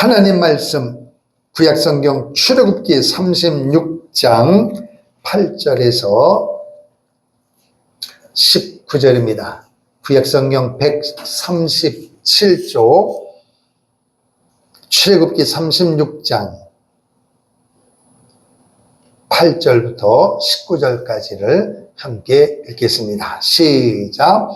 하나님 말씀 구약성경 출애굽기 36장 8절에서 19절입니다. 구약성경 137쪽 출애굽기 36장 8절부터 19절까지를 함께 읽겠습니다. 시작.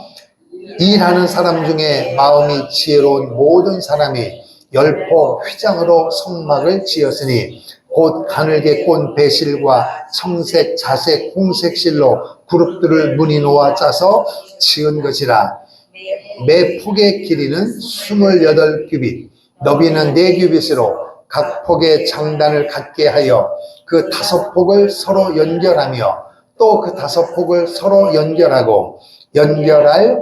일하는 사람 중에 마음이 지혜로운 모든 사람이 열포 휘장으로 성막을 지었으니 곧 가늘게 꼰 배실과 청색, 자색, 홍색 실로 그룹들을 무늬 놓아 짜서 지은 것이라. 매 폭의 길이는 28규빗, 너비는 4규빗으로 각 폭의 장단을 갖게 하여 그 5폭을 서로 연결하며 또 그 5폭을 서로 연결하고 연결할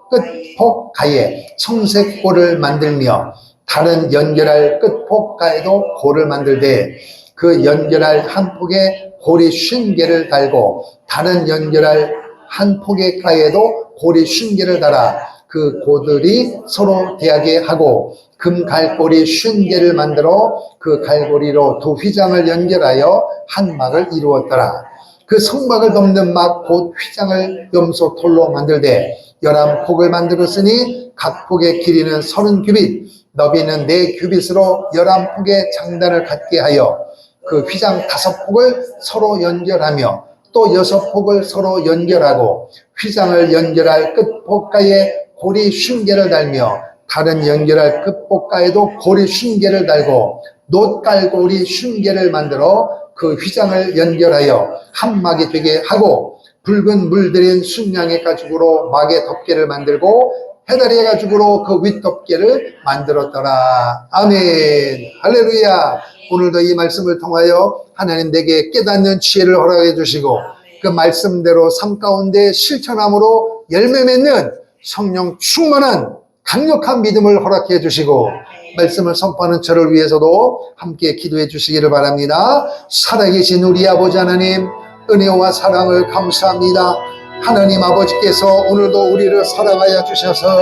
끝폭 가에 청색 골을 만들며 다른 연결할 끝폭 가에도 골을 만들되 그 연결할 한 폭에 골이 50개를 달고 다른 연결할 한 폭의 가에도 골이 50개를 달아 그 고들이 서로 대하게 하고 금 갈고리 50개를 만들어 그 갈고리로 두 휘장을 연결하여 한 막을 이루었더라. 그 성막을 덮는 막 곧 휘장을 염소 톨로 만들되 11폭을 만들었으니 각 폭의 길이는 30규빗, 너비는 4규빗으로 11폭의 장단을 갖게 하여 그 휘장 5폭을 서로 연결하며 또 6폭을 서로 연결하고 휘장을 연결할 끝폭가에 골이 50개를 달며 다른 연결할 끝폭가에도 골이 50개를 달고 놋갈고리 50개를 만들어 그 휘장을 연결하여 한 막이 되게 하고 붉은 물들인 순양의 가죽으로 막의 덮개를 만들고 해다리의 가죽으로 그 윗덮개를 만들었더라. 아멘. 할렐루야. 오늘도 이 말씀을 통하여 하나님 내게 깨닫는 지혜를 허락해 주시고 그 말씀대로 삶 가운데 실천함으로 열매 맺는 성령 충만한 강력한 믿음을 허락해 주시고 말씀을 선포하는 저를 위해서도 함께 기도해 주시기를 바랍니다. 살아계신 우리 아버지 하나님, 은혜와 사랑을 감사합니다. 하나님 아버지께서 오늘도 우리를 사랑하여 주셔서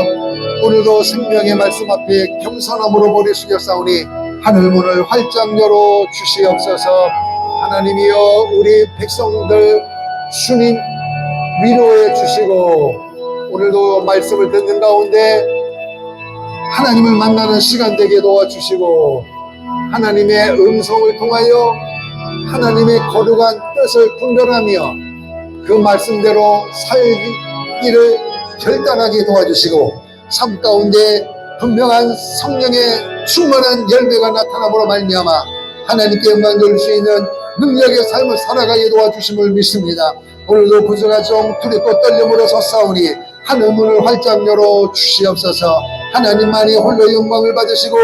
오늘도 생명의 말씀 앞에 겸손함으로 머리 숙였사오니 하늘문을 활짝 열어 주시옵소서. 하나님이여, 우리 백성들 주님 위로해 주시고 오늘도 말씀을 듣는 가운데 하나님을 만나는 시간 되게 도와주시고 하나님의 음성을 통하여 하나님의 거룩한 뜻을 분별하며 그 말씀대로 살기를 결단하게 도와주시고 삶 가운데 분명한 성령의 충만한 열매가 나타남으로 말미암아 하나님께 영광 돌릴 수 있는 능력의 삶을 살아가게 도와주심을 믿습니다. 오늘도 부정하정 두렵고 떨림으로 섰사오니 하늘문을 활짝 열어 주시옵소서. 하나님만이 홀로 영광을 받으시고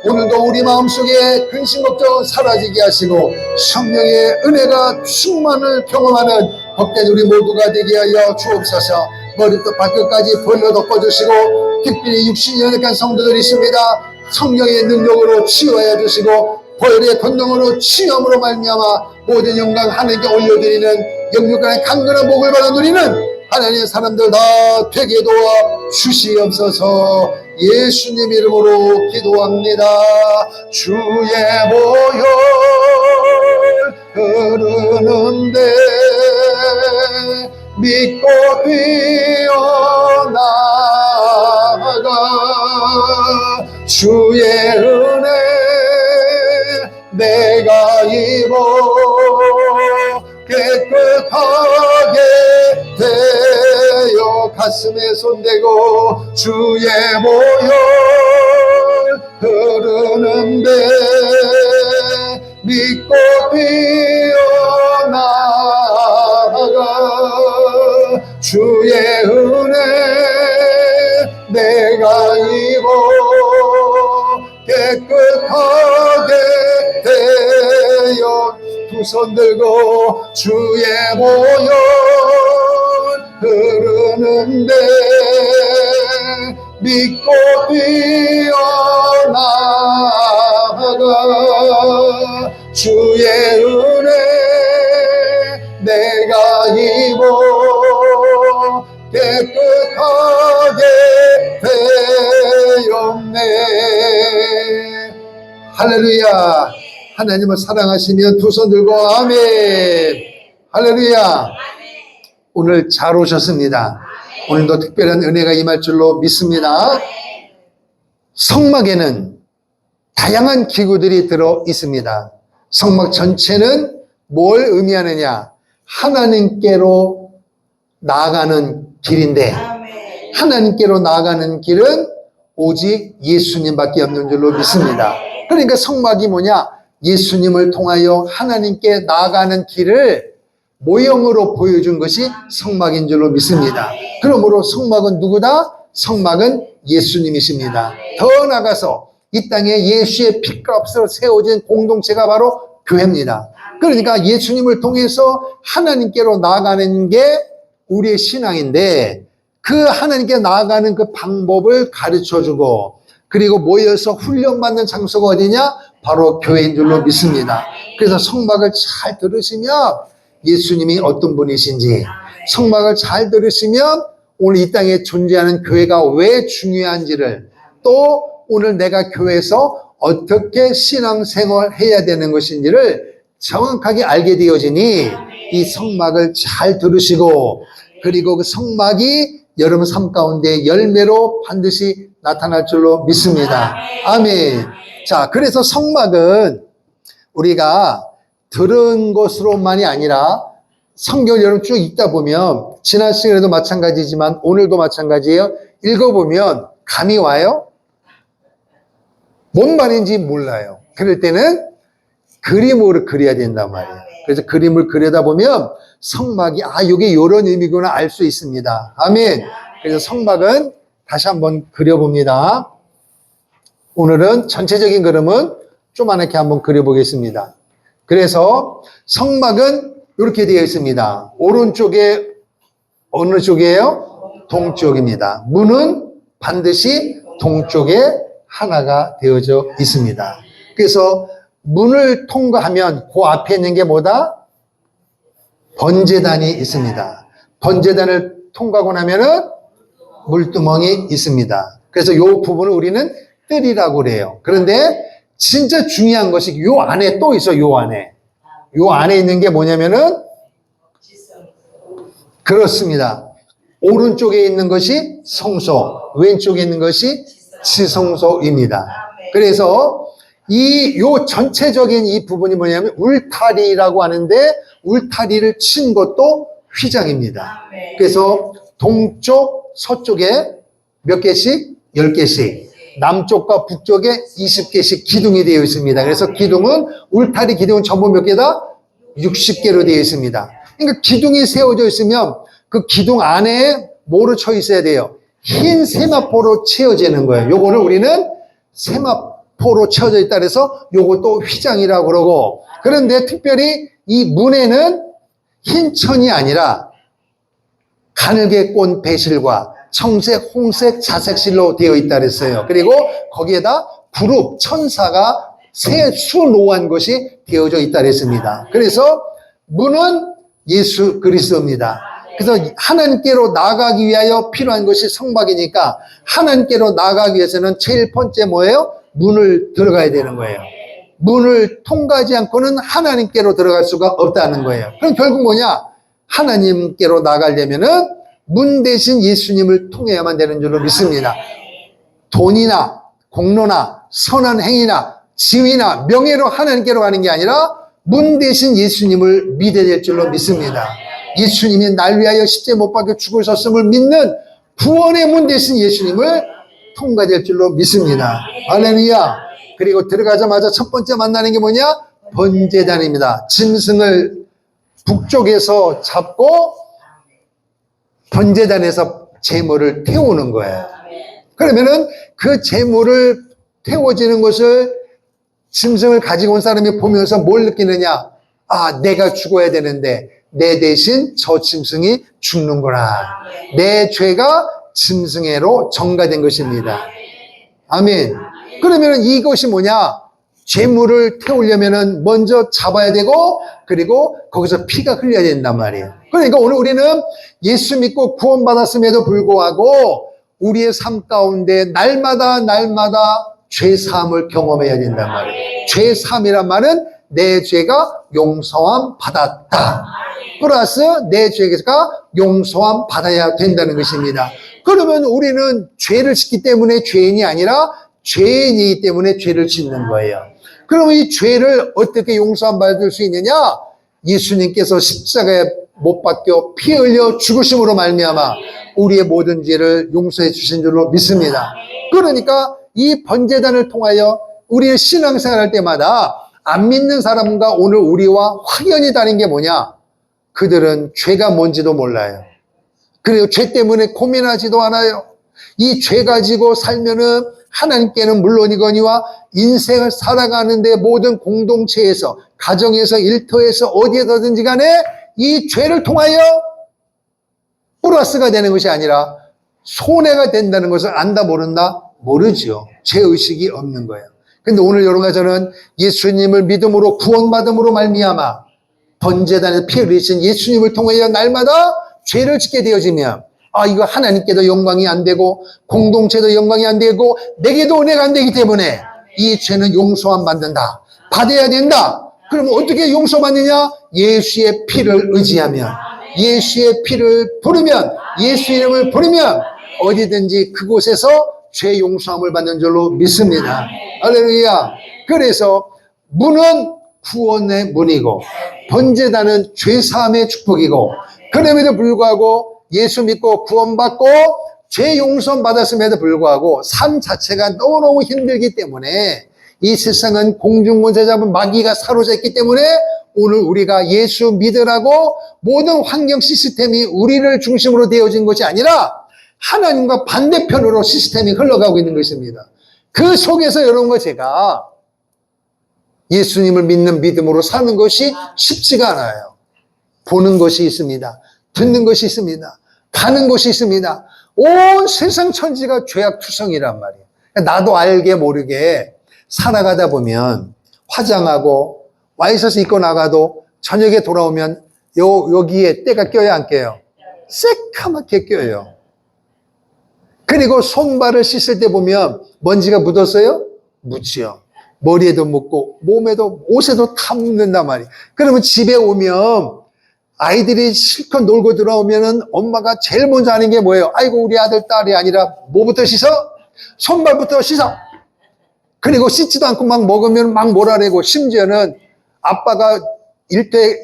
오늘도 우리 마음속에 근심 걱정은 사라지게 하시고 성령의 은혜가 충만을 경험하는 복된 우리 모두가 되게 하여 주옵소서. 머리부터 발끝까지 벌려 덮어주시고 특별히 육신이 연약한 성도들이 있습니다. 성령의 능력으로 치유하여 주시고 보혈의 권능으로 치유함으로 말미암아 모든 영광 하나님께 올려드리는 영육간의 강건한 복을 받아 누리는 하나님의 사람들 다 되게 도와 주시옵소서. 예수님 이름으로 기도합니다. 주의 보혈 흐르는데 믿고 뛰어나가 주의 은혜 내가 입어 깨끗하게 되어 가슴에 손대고 주의 보혈 흐르는데 믿고 뛰어나가 주의 은혜 내가 입어 깨끗하게 되어 두 손 들고 주의 보혈 흐르는데 믿고 뛰어나가 주의 은혜 내가 입어 깨끗하게 되었네. 할렐루야. 하나님을 사랑하시면 두 손 들고 아멘. 할렐루야. 오늘 잘 오셨습니다. 오늘도 특별한 은혜가 임할 줄로 믿습니다. 성막에는 다양한 기구들이 들어 있습니다. 성막 전체는 뭘 의미하느냐? 하나님께로 나아가는 길인데, 하나님께로 나아가는 길은 오직 예수님밖에 없는 줄로 믿습니다. 그러니까 성막이 뭐냐? 예수님을 통하여 하나님께 나아가는 길을 모형으로 보여준 것이 성막인 줄로 믿습니다. 그러므로 성막은 누구다? 성막은 예수님이십니다. 더 나아가서 이 땅에 예수의 피값으로 세워진 공동체가 바로 교회입니다. 그러니까 예수님을 통해서 하나님께로 나아가는 게 우리의 신앙인데, 그 하나님께 나아가는 그 방법을 가르쳐주고, 그리고 모여서 훈련받는 장소가 어디냐? 바로 교회인 줄로 믿습니다. 그래서 성막을 잘 들으시면 예수님이 어떤 분이신지, 성막을 잘 들으시면 오늘 이 땅에 존재하는 교회가 왜 중요한지를, 또 오늘 내가 교회에서 어떻게 신앙생활 해야 되는 것인지를 정확하게 알게 되어지니 이 성막을 잘 들으시고, 그리고 그 성막이 여러분 삶 가운데 열매로 반드시 나타날 줄로 믿습니다. 아멘. 자, 그래서 성막은 우리가 들은 것으로만이 아니라 성경을 여러분 쭉 읽다 보면, 지난 시간에도 마찬가지지만 오늘도 마찬가지예요. 읽어보면 감이 와요? 뭔 말인지 몰라요. 그럴 때는 그림으로 그려야 된단 말이에요. 그래서 그림을 그려다 보면 성막이 이게 이런 의미구나 알 수 있습니다. 아멘. 그래서 성막은 다시 한번 그려봅니다. 오늘은 전체적인 그림은 조그맣게 한번 그려보겠습니다. 그래서 성막은 이렇게 되어 있습니다. 오른쪽에 어느 쪽이에요? 동쪽입니다. 문은 반드시 동쪽에 하나가 되어져 있습니다. 그래서 문을 통과하면 그 앞에 있는 게 뭐다? 번제단이 있습니다. 번제단을 통과하고 나면은 물두멍이 있습니다. 그래서 이 부분을 우리는 뜰이라고 그래요. 그런데 진짜 중요한 것이 이 안에 또 있어. 이 안에 있는 게 뭐냐면은, 그렇습니다. 오른쪽에 있는 것이 성소, 왼쪽에 있는 것이 지성소입니다. 그래서 요 전체적인 이 부분이 뭐냐면 울타리라고 하는데, 울타리를 친 것도 휘장입니다. 그래서 동쪽, 서쪽에 몇 개씩? 10개씩. 남쪽과 북쪽에 20개씩 기둥이 되어 있습니다. 그래서 기둥은, 울타리 기둥은 전부 몇 개다? 60개로 되어 있습니다. 그러니까 기둥이 세워져 있으면 그 기둥 안에 뭐로 쳐 있어야 돼요? 흰 세마포로 채워지는 거예요. 요거를 우리는 세마포로 채워져 있다 그래서 요것도 휘장이라고 그러고, 그런데 특별히 이 문에는 흰 천이 아니라 가늘게 꼰 배실과 청색, 홍색, 자색실로 되어 있다 그랬어요. 그리고 거기에다 그룹, 천사가 새 수놓은 것이 되어져 있다 그랬습니다. 그래서 문은 예수 그리스도입니다. 그래서 하나님께로 나아가기 위하여 필요한 것이 성막이니까, 하나님께로 나아가기 위해서는 제일 번째 뭐예요? 문을 들어가야 되는 거예요. 문을 통과하지 않고는 하나님께로 들어갈 수가 없다는 거예요. 그럼 결국 뭐냐? 하나님께로 나가려면은 문 대신 예수님을 통해야만 되는 줄로 믿습니다. 돈이나 공로나 선한 행위나 지위나 명예로 하나님께로 가는 게 아니라 문 대신 예수님을 믿어야 될 줄로 믿습니다. 예수님이 날 위하여 십자가에 못 박혀 죽으셨음을 믿는 구원의 문 대신 예수님을 통과될 줄로 믿습니다. 할렐루야. 그리고 들어가자마자 첫 번째 만나는 게 뭐냐? 번제단입니다. 짐승을 북쪽에서 잡고 번제단에서 제물을 태우는 거예요. 그러면은 그 제물을 태워지는 것을 짐승을 가지고 온 사람이 보면서 뭘 느끼느냐? 내가 죽어야 되는데 내 대신 저 짐승이 죽는구나. 내 죄가 짐승애로 전가된 것입니다. 아멘. 그러면 이것이 뭐냐? 제물을 태우려면은 먼저 잡아야 되고, 그리고 거기서 피가 흘려야 된단 말이에요. 그러니까 오늘 우리는 예수 믿고 구원받았음에도 불구하고 우리의 삶 가운데 날마다 죄사함을 경험해야 된단 말이에요. 죄사함이란 말은 내 죄가 용서함 받았다. 플러스 내 죄가 용서함 받아야 된다는 것입니다. 그러면 우리는 죄를 짓기 때문에 죄인이 아니라 죄인이기 때문에 죄를 짓는 거예요. 그러면 이 죄를 어떻게 용서함 받을 수 있느냐? 예수님께서 십자가에 못 박혀 피 흘려 죽으심으로 말미암아 우리의 모든 죄를 용서해 주신 줄로 믿습니다. 그러니까 이 번제단을 통하여 우리의 신앙생활 할 때마다 안 믿는 사람과 오늘 우리와 확연히 다른 게 뭐냐? 그들은 죄가 뭔지도 몰라요. 그리고 죄 때문에 고민하지도 않아요. 이 죄 가지고 살면은 하나님께는 물론이거니와 인생을 살아가는데 모든 공동체에서, 가정에서, 일터에서 어디에서든지 간에 이 죄를 통하여 플러스가 되는 것이 아니라 손해가 된다는 것을 안다 모른다? 모르죠. 죄의식이 없는 거예요. 근데 오늘 여러분과 저는 예수님을 믿음으로 구원받음으로 말미암아 번제단에서 피 흘리신 예수님을 통하여 날마다 죄를 짓게 되어지면 이거 하나님께도 영광이 안 되고 공동체도 영광이 안 되고 내게도 은혜가 안 되기 때문에 이 죄는 용서함 받는다. 받아야 된다. 그러면 어떻게 용서받느냐? 예수의 피를 의지하면, 예수의 피를 부르면, 예수 이름을 부르면 어디든지 그곳에서 죄 용서함을 받는 줄로 믿습니다. 할렐루야. 그래서 문은 구원의 문이고 번제단은 죄사함의 축복이고, 그럼에도 불구하고 예수 믿고 구원받고 죄 용서 받았음에도 불구하고 삶 자체가 너무너무 힘들기 때문에 이 세상은 공중권세 잡은 마귀가 사로잡기 때문에 오늘 우리가 예수 믿으라고 모든 환경 시스템이 우리를 중심으로 되어진 것이 아니라 하나님과 반대편으로 시스템이 흘러가고 있는 것입니다. 그 속에서 여러분과 제가 예수님을 믿는 믿음으로 사는 것이 쉽지가 않아요. 보는 것이 있습니다. 듣는 것이 있습니다. 가는 것이 있습니다. 온 세상 천지가 죄악투성이란 말이에요. 나도 알게 모르게 살아가다 보면 화장하고 와이셔츠 입고 나가도 저녁에 돌아오면 여기에 때가 껴야 안 껴요? 새카맣게 껴요. 그리고 손발을 씻을 때 보면 먼지가 묻었어요? 묻지요. 머리에도 묻고 몸에도 옷에도 다 묻는단 말이에요. 그러면 집에 오면 아이들이 실컷 놀고 들어오면은 엄마가 제일 먼저 하는 게 뭐예요? 아이고 우리 아들 딸이 아니라 뭐부터 씻어? 손발부터 씻어. 그리고 씻지도 않고 막 먹으면 막 몰아내고, 심지어는 아빠가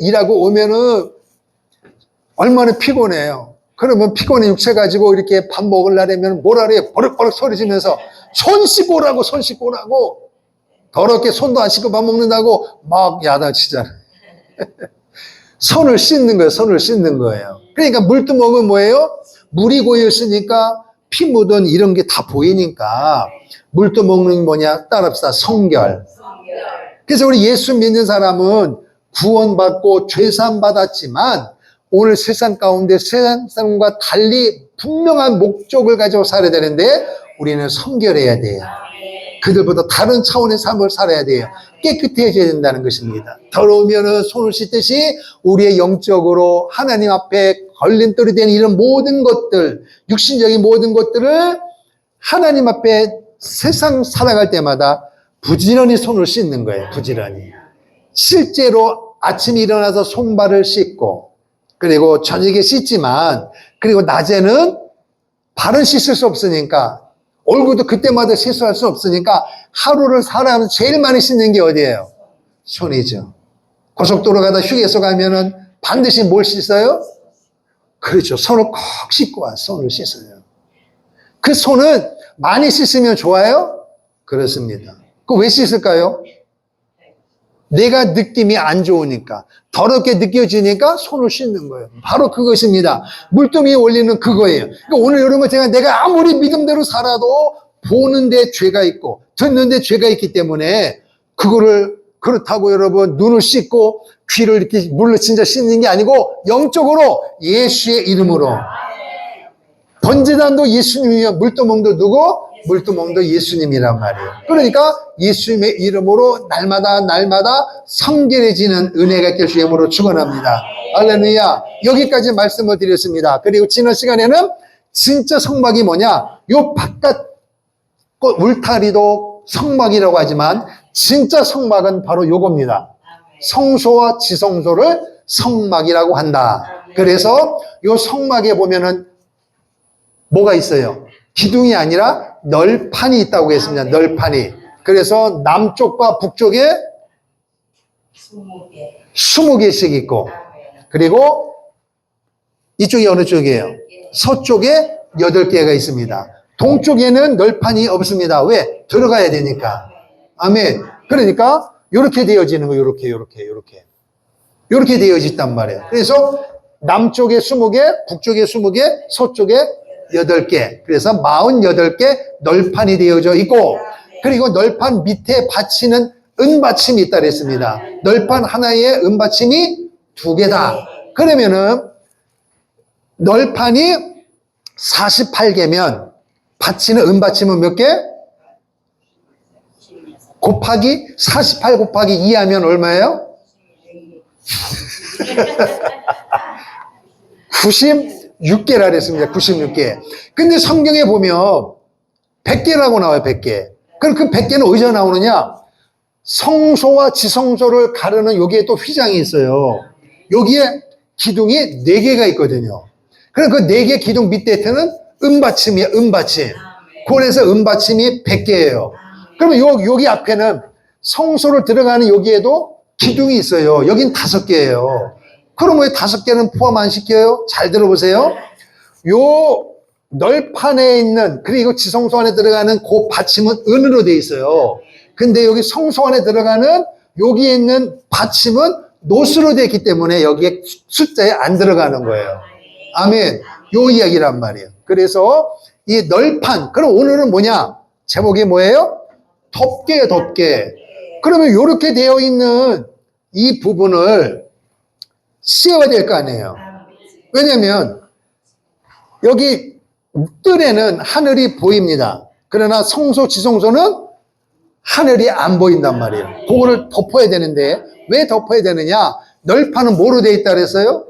일하고 오면은 얼마나 피곤해요. 그러면 피곤해 육체 가지고 이렇게 밥 먹으려면 몰아내 버럭버럭 소리 지면서 손 씻고 오라고, 손 씻고 오라고. 더럽게 손도 안 씻고 밥 먹는다고 막 야단치잖아요. 손을 씻는 거예요. 손을 씻는 거예요. 그러니까 물두멍은 뭐예요? 물이 고였으니까 피 묻은 이런 게 다 보이니까 물두멍은 뭐냐? 따라합시다. 성결. 그래서 우리 예수 믿는 사람은 구원받고 죄사함 받았지만 오늘 세상 가운데 세상 사람과 달리 분명한 목적을 가지고 살아야 되는데 우리는 성결해야 돼요. 그들보다 다른 차원의 삶을 살아야 돼요. 깨끗해져야 된다는 것입니다. 더러우면 손을 씻듯이 우리의 영적으로 하나님 앞에 걸림돌이 되는 이런 모든 것들, 육신적인 모든 것들을 하나님 앞에 세상 살아갈 때마다 부지런히 손을 씻는 거예요. 부지런히. 실제로 아침에 일어나서 손발을 씻고, 그리고 저녁에 씻지만, 그리고 낮에는 발은 씻을 수 없으니까, 얼굴도 그때마다 세수할 수 없으니까 하루를 살아가면서 제일 많이 씻는 게 어디예요? 손이죠. 고속도로 가다 휴게소 가면은 반드시 뭘 씻어요? 그렇죠. 손을 꼭 씻고 와. 손을 씻어요. 그 손은 많이 씻으면 좋아요? 그렇습니다. 그 왜 씻을까요? 내가 느낌이 안 좋으니까, 더럽게 느껴지니까 손을 씻는 거예요. 바로 그것입니다. 물두멍이 올리는 그거예요. 그러니까 오늘 여러분 제가 내가 아무리 믿음대로 살아도 보는데 죄가 있고 듣는데 죄가 있기 때문에 그거를, 그렇다고 여러분 눈을 씻고 귀를 이렇게 물로 진짜 씻는 게 아니고 영적으로 예수의 이름으로. 번제단도 예수님이며 물두멍도 누구? 물두멍도 예수님이란 말이에요. 그러니까 예수님의 이름으로 날마다 성결해지는 은혜가 있길 주의 이름으로 축원합니다. 할렐루야. 여기까지 말씀을 드렸습니다. 그리고 지난 시간에는 진짜 성막이 뭐냐? 요 바깥 울타리도 성막이라고 하지만 진짜 성막은 바로 요겁니다. 성소와 지성소를 성막이라고 한다. 그래서 요 성막에 보면은 뭐가 있어요? 기둥이 아니라 널판이 있다고 했습니다. 널판이. 그래서 남쪽과 북쪽에 20개씩 있고, 그리고 이쪽이 어느 쪽이에요? 서쪽에 8개가 있습니다. 동쪽에는 널판이 없습니다. 왜? 들어가야 되니까. 아멘. 그러니까 이렇게 되어지는 거예요. 이렇게 되어졌단 말이에요. 그래서 남쪽에 20개, 북쪽에 20개, 서쪽에 8개. 그래서 48개 널판이 되어져 있고, 그리고 널판 밑에 받치는 은받침이 있다 그랬습니다. 널판 하나에 은받침이 2개다. 그러면은 널판이 48개면 받치는 은받침은 몇 개? 곱하기 48 곱하기 2 하면 얼마예요? 96개라 그랬습니다. 96개. 근데 성경에 보면 100개라고 나와요. 100개. 그럼 그 100개는 어디서 나오느냐? 성소와 지성소를 가르는 여기에 또 휘장이 있어요. 여기에 기둥이 4개가 있거든요. 그럼 그 4개 기둥 밑에는 은받침이에요. 은받침. 그래서 은받침이 100개예요. 그러면 여기 앞에는 성소를 들어가는 여기에도 기둥이 있어요. 여긴 5개예요. 그럼 왜 5개는 포함 안 시켜요? 잘 들어보세요. 요 널판에 있는, 그리고 지성소 안에 들어가는 그 받침은 은으로 되어 있어요. 근데 여기 성소 안에 들어가는 여기에 있는 받침은 노스로 되어 있기 때문에 여기에 숫자에 안 들어가는 거예요. 아멘. 요 이야기란 말이에요. 그래서 이 널판, 그럼 오늘은 뭐냐? 제목이 뭐예요? 덮개예요, 덮개. 그러면 이렇게 되어 있는 이 부분을 씌워야 될 거 아니에요. 왜냐면 여기 뜰에는 하늘이 보입니다. 그러나 성소, 지성소는 하늘이 안 보인단 말이에요. 그거를 덮어야 되는데 왜 덮어야 되느냐? 널판은 뭐로 되어 있다 그랬어요?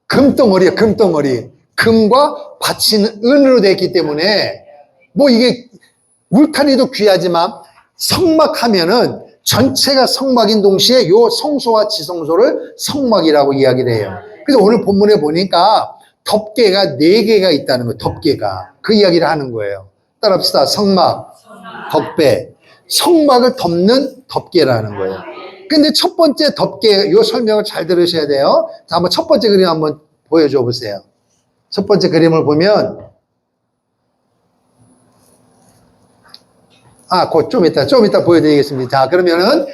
금덩어리예요, 금덩어리. 금과 받치는 은으로 되어 있기 때문에 뭐 이게 울타리도 귀하지만 성막하면은 전체가 성막인 동시에 요 성소와 지성소를 성막이라고 이야기를 해요. 그래서 오늘 본문에 보니까 덮개가 4개가 있다는 거예요. 덮개가. 그 이야기를 하는 거예요. 따라합시다. 성막, 덮개. 성막을 덮는 덮개라는 거예요. 근데 첫 번째 덮개, 요 설명을 잘 들으셔야 돼요. 자, 한번 첫 번째 그림 한번 보여줘 보세요. 첫 번째 그림을 보면, 좀 이따 보여드리겠습니다. 자, 그러면은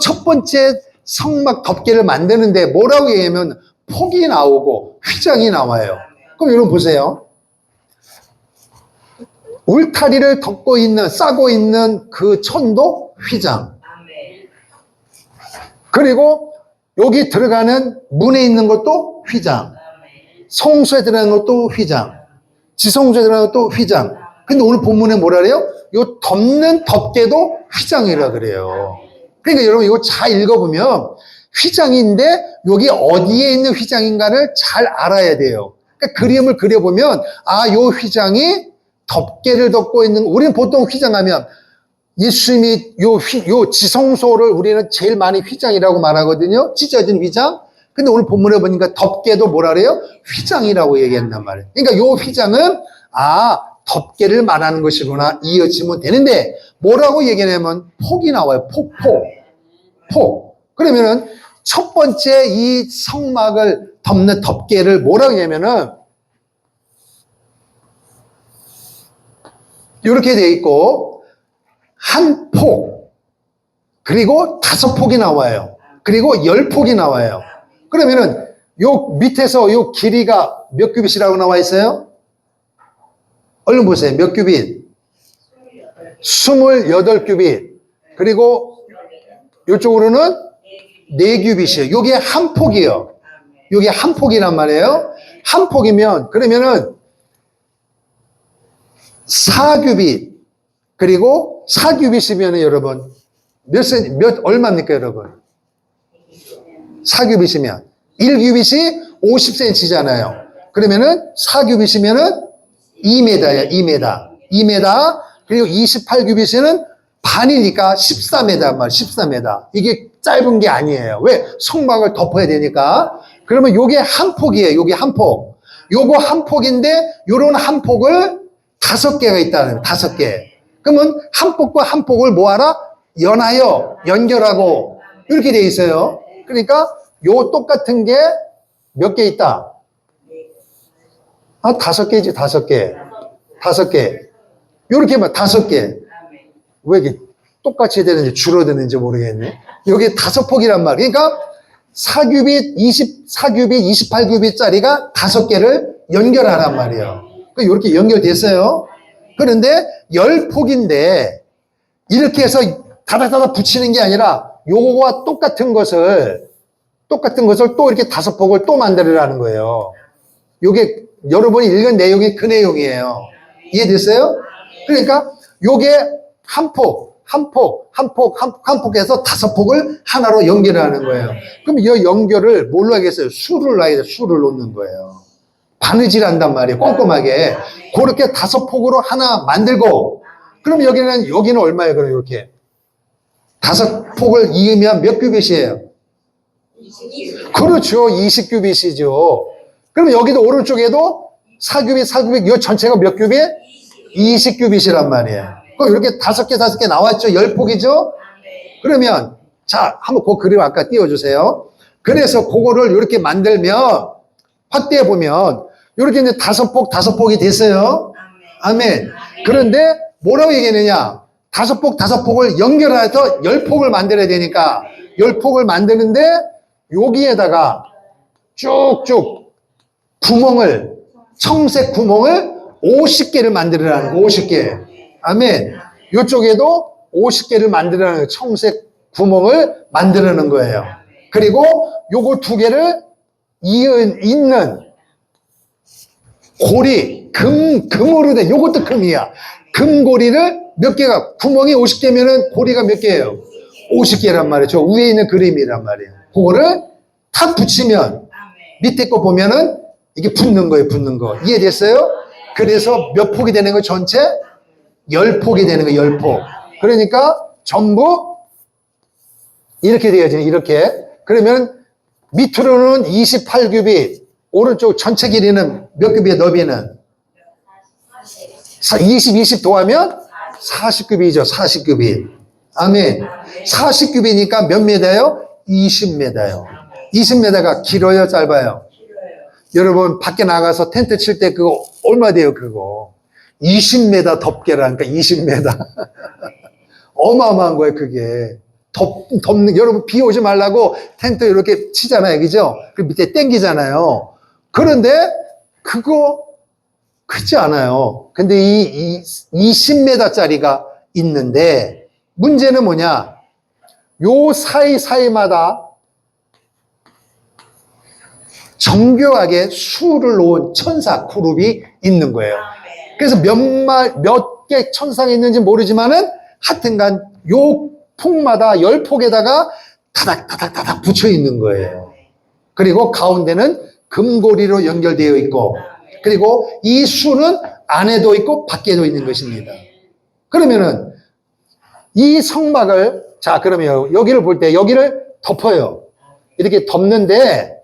첫 번째 성막 덮개를 만드는데 뭐라고 얘기하면 폭이 나오고 휘장이 나와요. 그럼 여러분 보세요. 울타리를 싸고 있는 그 천도 휘장. 그리고 여기 들어가는 문에 있는 것도 휘장. 성소에 들어가는 것도 휘장. 지성소에 들어가는 것도 휘장. 근데 오늘 본문에 뭐라 그래요? 요 덮는 덮개도 휘장이라 그래요. 그러니까 여러분 이거 잘 읽어보면 휘장인데 여기 어디에 있는 휘장인가를 잘 알아야 돼요. 그러니까 그림을 그려보면 요 휘장이 덮개를 덮고 있는, 우리는 보통 휘장하면 예수님이 요 지성소를 우리는 제일 많이 휘장이라고 말하거든요. 찢어진 휘장. 근데 오늘 본문에 보니까 덮개도 뭐라 그래요? 휘장이라고 얘기한단 말이에요. 그러니까 요 휘장은 덮개를 말하는 것이구나 이어지면 되는데 뭐라고 얘기하냐면 폭이 나와요. 폭. 그러면은 첫 번째 이 성막을 덮는 덮개를 뭐라고 하냐면은 이렇게 돼 있고 한 폭, 그리고 5폭이 나와요. 그리고 10폭이 나와요. 그러면은 요 밑에서 요 길이가 몇 규빗이라고 나와 있어요? 얼른 보세요. 몇 규빗? 28규빗. 그리고 이쪽으로는 4규빗이에요. 요게 한 폭이에요. 요게 한 폭이란 말이에요. 한 폭이면 그러면은 4규빗. 그리고 4규빗이면 여러분 얼마입니까 여러분? 4규빗이면 1규빗이 50cm잖아요. 그러면은 4규빗이면은 2m예요. 2m. 그리고 28규빗에는 반이니까 14m 말 14m. 이게 짧은 게 아니에요. 왜? 성막을 덮어야 되니까. 그러면 요게 한 폭이에요. 요게 한 폭. 요거 한 폭인데 요런 한 폭을 5개가 있다는 거예요. 5개. 그러면 한 폭과 한 폭을 뭐하라? 연하여 연결하고 이렇게 돼 있어요. 그러니까 요 똑같은 게 몇 개 있다? 5개지, 5개. 5개. 요렇게만 5개. 왜 이게 똑같이 되는지 줄어드는지 모르겠네. 여기 5폭이란 말이에요. 그러니까 4규빗, 28규빗짜리가 5개를 연결하란 말이에요. 그러니까 이렇게 연결됐어요. 그런데 10폭인데 이렇게 해서 다닥다닥 붙이는 게 아니라 요거와 똑같은 것을 또 이렇게 5폭을 또 만들으라는 거예요. 요게 여러분이 읽은 내용이 그 내용이에요. 이해됐어요? 그러니까 요게 한 폭에서 5폭을 하나로 연결하는 거예요. 그럼 이 연결을 뭘로 하겠어요? 수를 놔야 돼. 수를 놓는 거예요. 바느질 한단 말이에요. 꼼꼼하게. 그렇게 5폭으로 하나 만들고, 그럼 여기는 얼마예요? 그럼 이렇게. 5폭을 이으면 몇 규빗이에요? 그렇죠. 20규빗이죠. 그럼 여기도 오른쪽에도 4규빗, 이 전체가 몇 규빗? 20규빗이란 말이에요. 그럼 이렇게 5개 나왔죠? 10폭이죠? 그러면, 자, 한번 그 그림 아까 띄워주세요. 그래서 그거를 이렇게 만들면, 확대해 보면, 이렇게 이제 5폭이 됐어요. 아멘. 그런데 뭐라고 얘기했느냐? 5폭을 연결해서 10폭을 만들어야 되니까, 10폭을 만드는데, 여기에다가 쭉쭉 청색 구멍을 50개를 만들으라는 거, 50개. 아멘. 이쪽에도 50개를 만들어내는 청색 구멍을 만들어내는 거예요. 그리고 요거 2개를 잇는 고리, 금으로 된, 요것도 금이야. 금고리를 몇 개가, 구멍이 50개면은 고리가 몇 개예요? 50개란 말이에요. 저 위에 있는 그림이란 말이에요. 그거를 탁 붙이면, 밑에 거 보면은 이게 붙는 거예요, 붙는 거. 이해됐어요? 그래서 몇 폭이 되는 거 전체? 10폭이 되는 거예요, 10폭. 그러니까 전부 이렇게 되어지요, 이렇게. 그러면 밑으로는 28규빗, 오른쪽 전체 길이는 몇 규빗이에요, 너비는? 20 더하면 40규빗이죠, 40규빗. 아멘. 40규빗이니까 몇 미터예요? 20m요. 20m가 길어요, 짧아요? 여러분, 밖에 나가서 텐트 칠 때 그거 얼마 돼요, 그거? 20m 덮개라니까, 20m. 어마어마한 거예요, 그게. 여러분, 비 오지 말라고 텐트 이렇게 치잖아요, 그죠? 그 밑에 땡기잖아요. 그런데, 그거, 크지 않아요. 근데 이 20m짜리가 있는데, 문제는 뭐냐? 요 사이사이마다 정교하게 수를 놓은 천사 그룹이 있는 거예요. 그래서 몇 개 천사가 있는지 모르지만은 하여튼간 요 폭마다 10폭에다가 타닥타닥타닥 붙여 있는 거예요. 그리고 가운데는 금고리로 연결되어 있고, 그리고 이 수는 안에도 있고 밖에도 있는 것입니다. 그러면은 이 성막을, 자, 그러면 여기를 볼 때 여기를 덮어요. 이렇게 덮는데,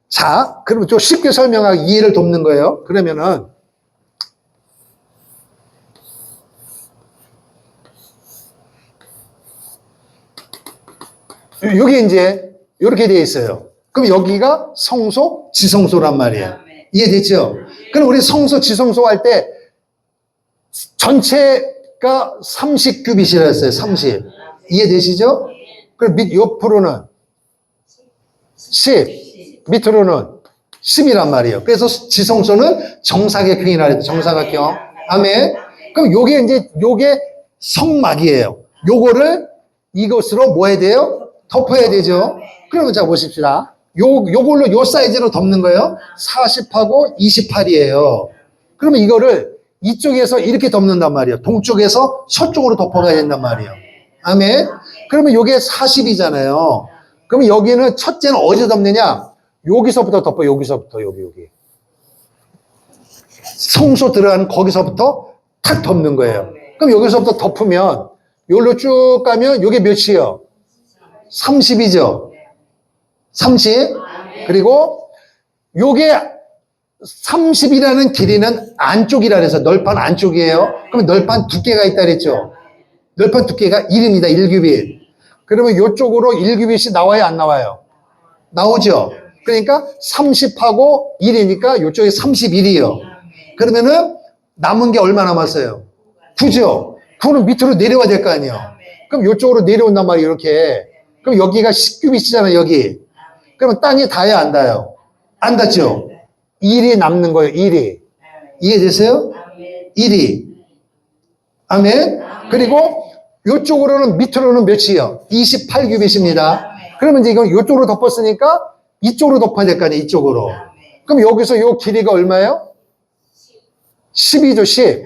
자, 그러면 좀 쉽게 설명하기 이해를 돕는 거예요. 그러면은 여기 이제 이렇게 되어 있어요. 그럼 여기가 성소, 지성소란 말이에요. 이해됐죠? 그럼 우리 성소, 지성소 할 때 전체가 30규빗이라 했어요. 30. 이해되시죠? 그럼 옆으로는 10, 밑으로는 10이란 말이에요. 그래서 지성소는 정사각형이라 해요. 정사각형. 아멘. 그럼 요게 성막이에요. 요거를 이것으로 뭐 해야 돼요? 덮어야 되죠. 그러면 자 보십시다. 요걸로 요 사이즈로 덮는 거예요. 40하고 28이에요. 그러면 이거를 이쪽에서 이렇게 덮는단 말이에요. 동쪽에서 서쪽으로 덮어가야 된단 말이에요. 아멘. 그러면 요게 40이잖아요. 그러면 여기는 첫째는 어디서 덮느냐? 여기서부터 덮어. 여기서부터 여기. 성소 들어가는 거기서부터 탁 덮는 거예요. 그럼 여기서부터 덮으면 요로 쭉 가면 요게 몇이요? 30이죠. 30. 그리고 요게 30이라는 길이는 안쪽이라 그래서 널판 안쪽이에요. 그러면 널판 두께가 있다 그랬죠. 널판 두께가 1입니다. 1규빗. 그러면 요쪽으로 1규빗이 나와요, 안 나와요? 나오죠. 그러니까 30하고 1이니까 요쪽에 31이에요. 그러면은 남은 게 얼마 남았어요? 9죠. 9는 밑으로 내려와야 될 거 아니에요. 그럼 요쪽으로 내려온단 말이에요, 이렇게. 그럼 여기가 10규빗이잖아요, 여기. 그러면 땅에 닿아요, 안 닿아요? 안 닿죠? 1이 남는 거예요, 1이. 이해되세요? 1이. 아멘. 그리고 요쪽으로는, 밑으로는 몇이에요? 28규빗입니다. 그러면 이제 이건 요쪽으로 덮었으니까 이쪽으로 덮어야 될 거 아니에요, 이쪽으로. 그럼 여기서 요 길이가 얼마예요? 10이죠, 10.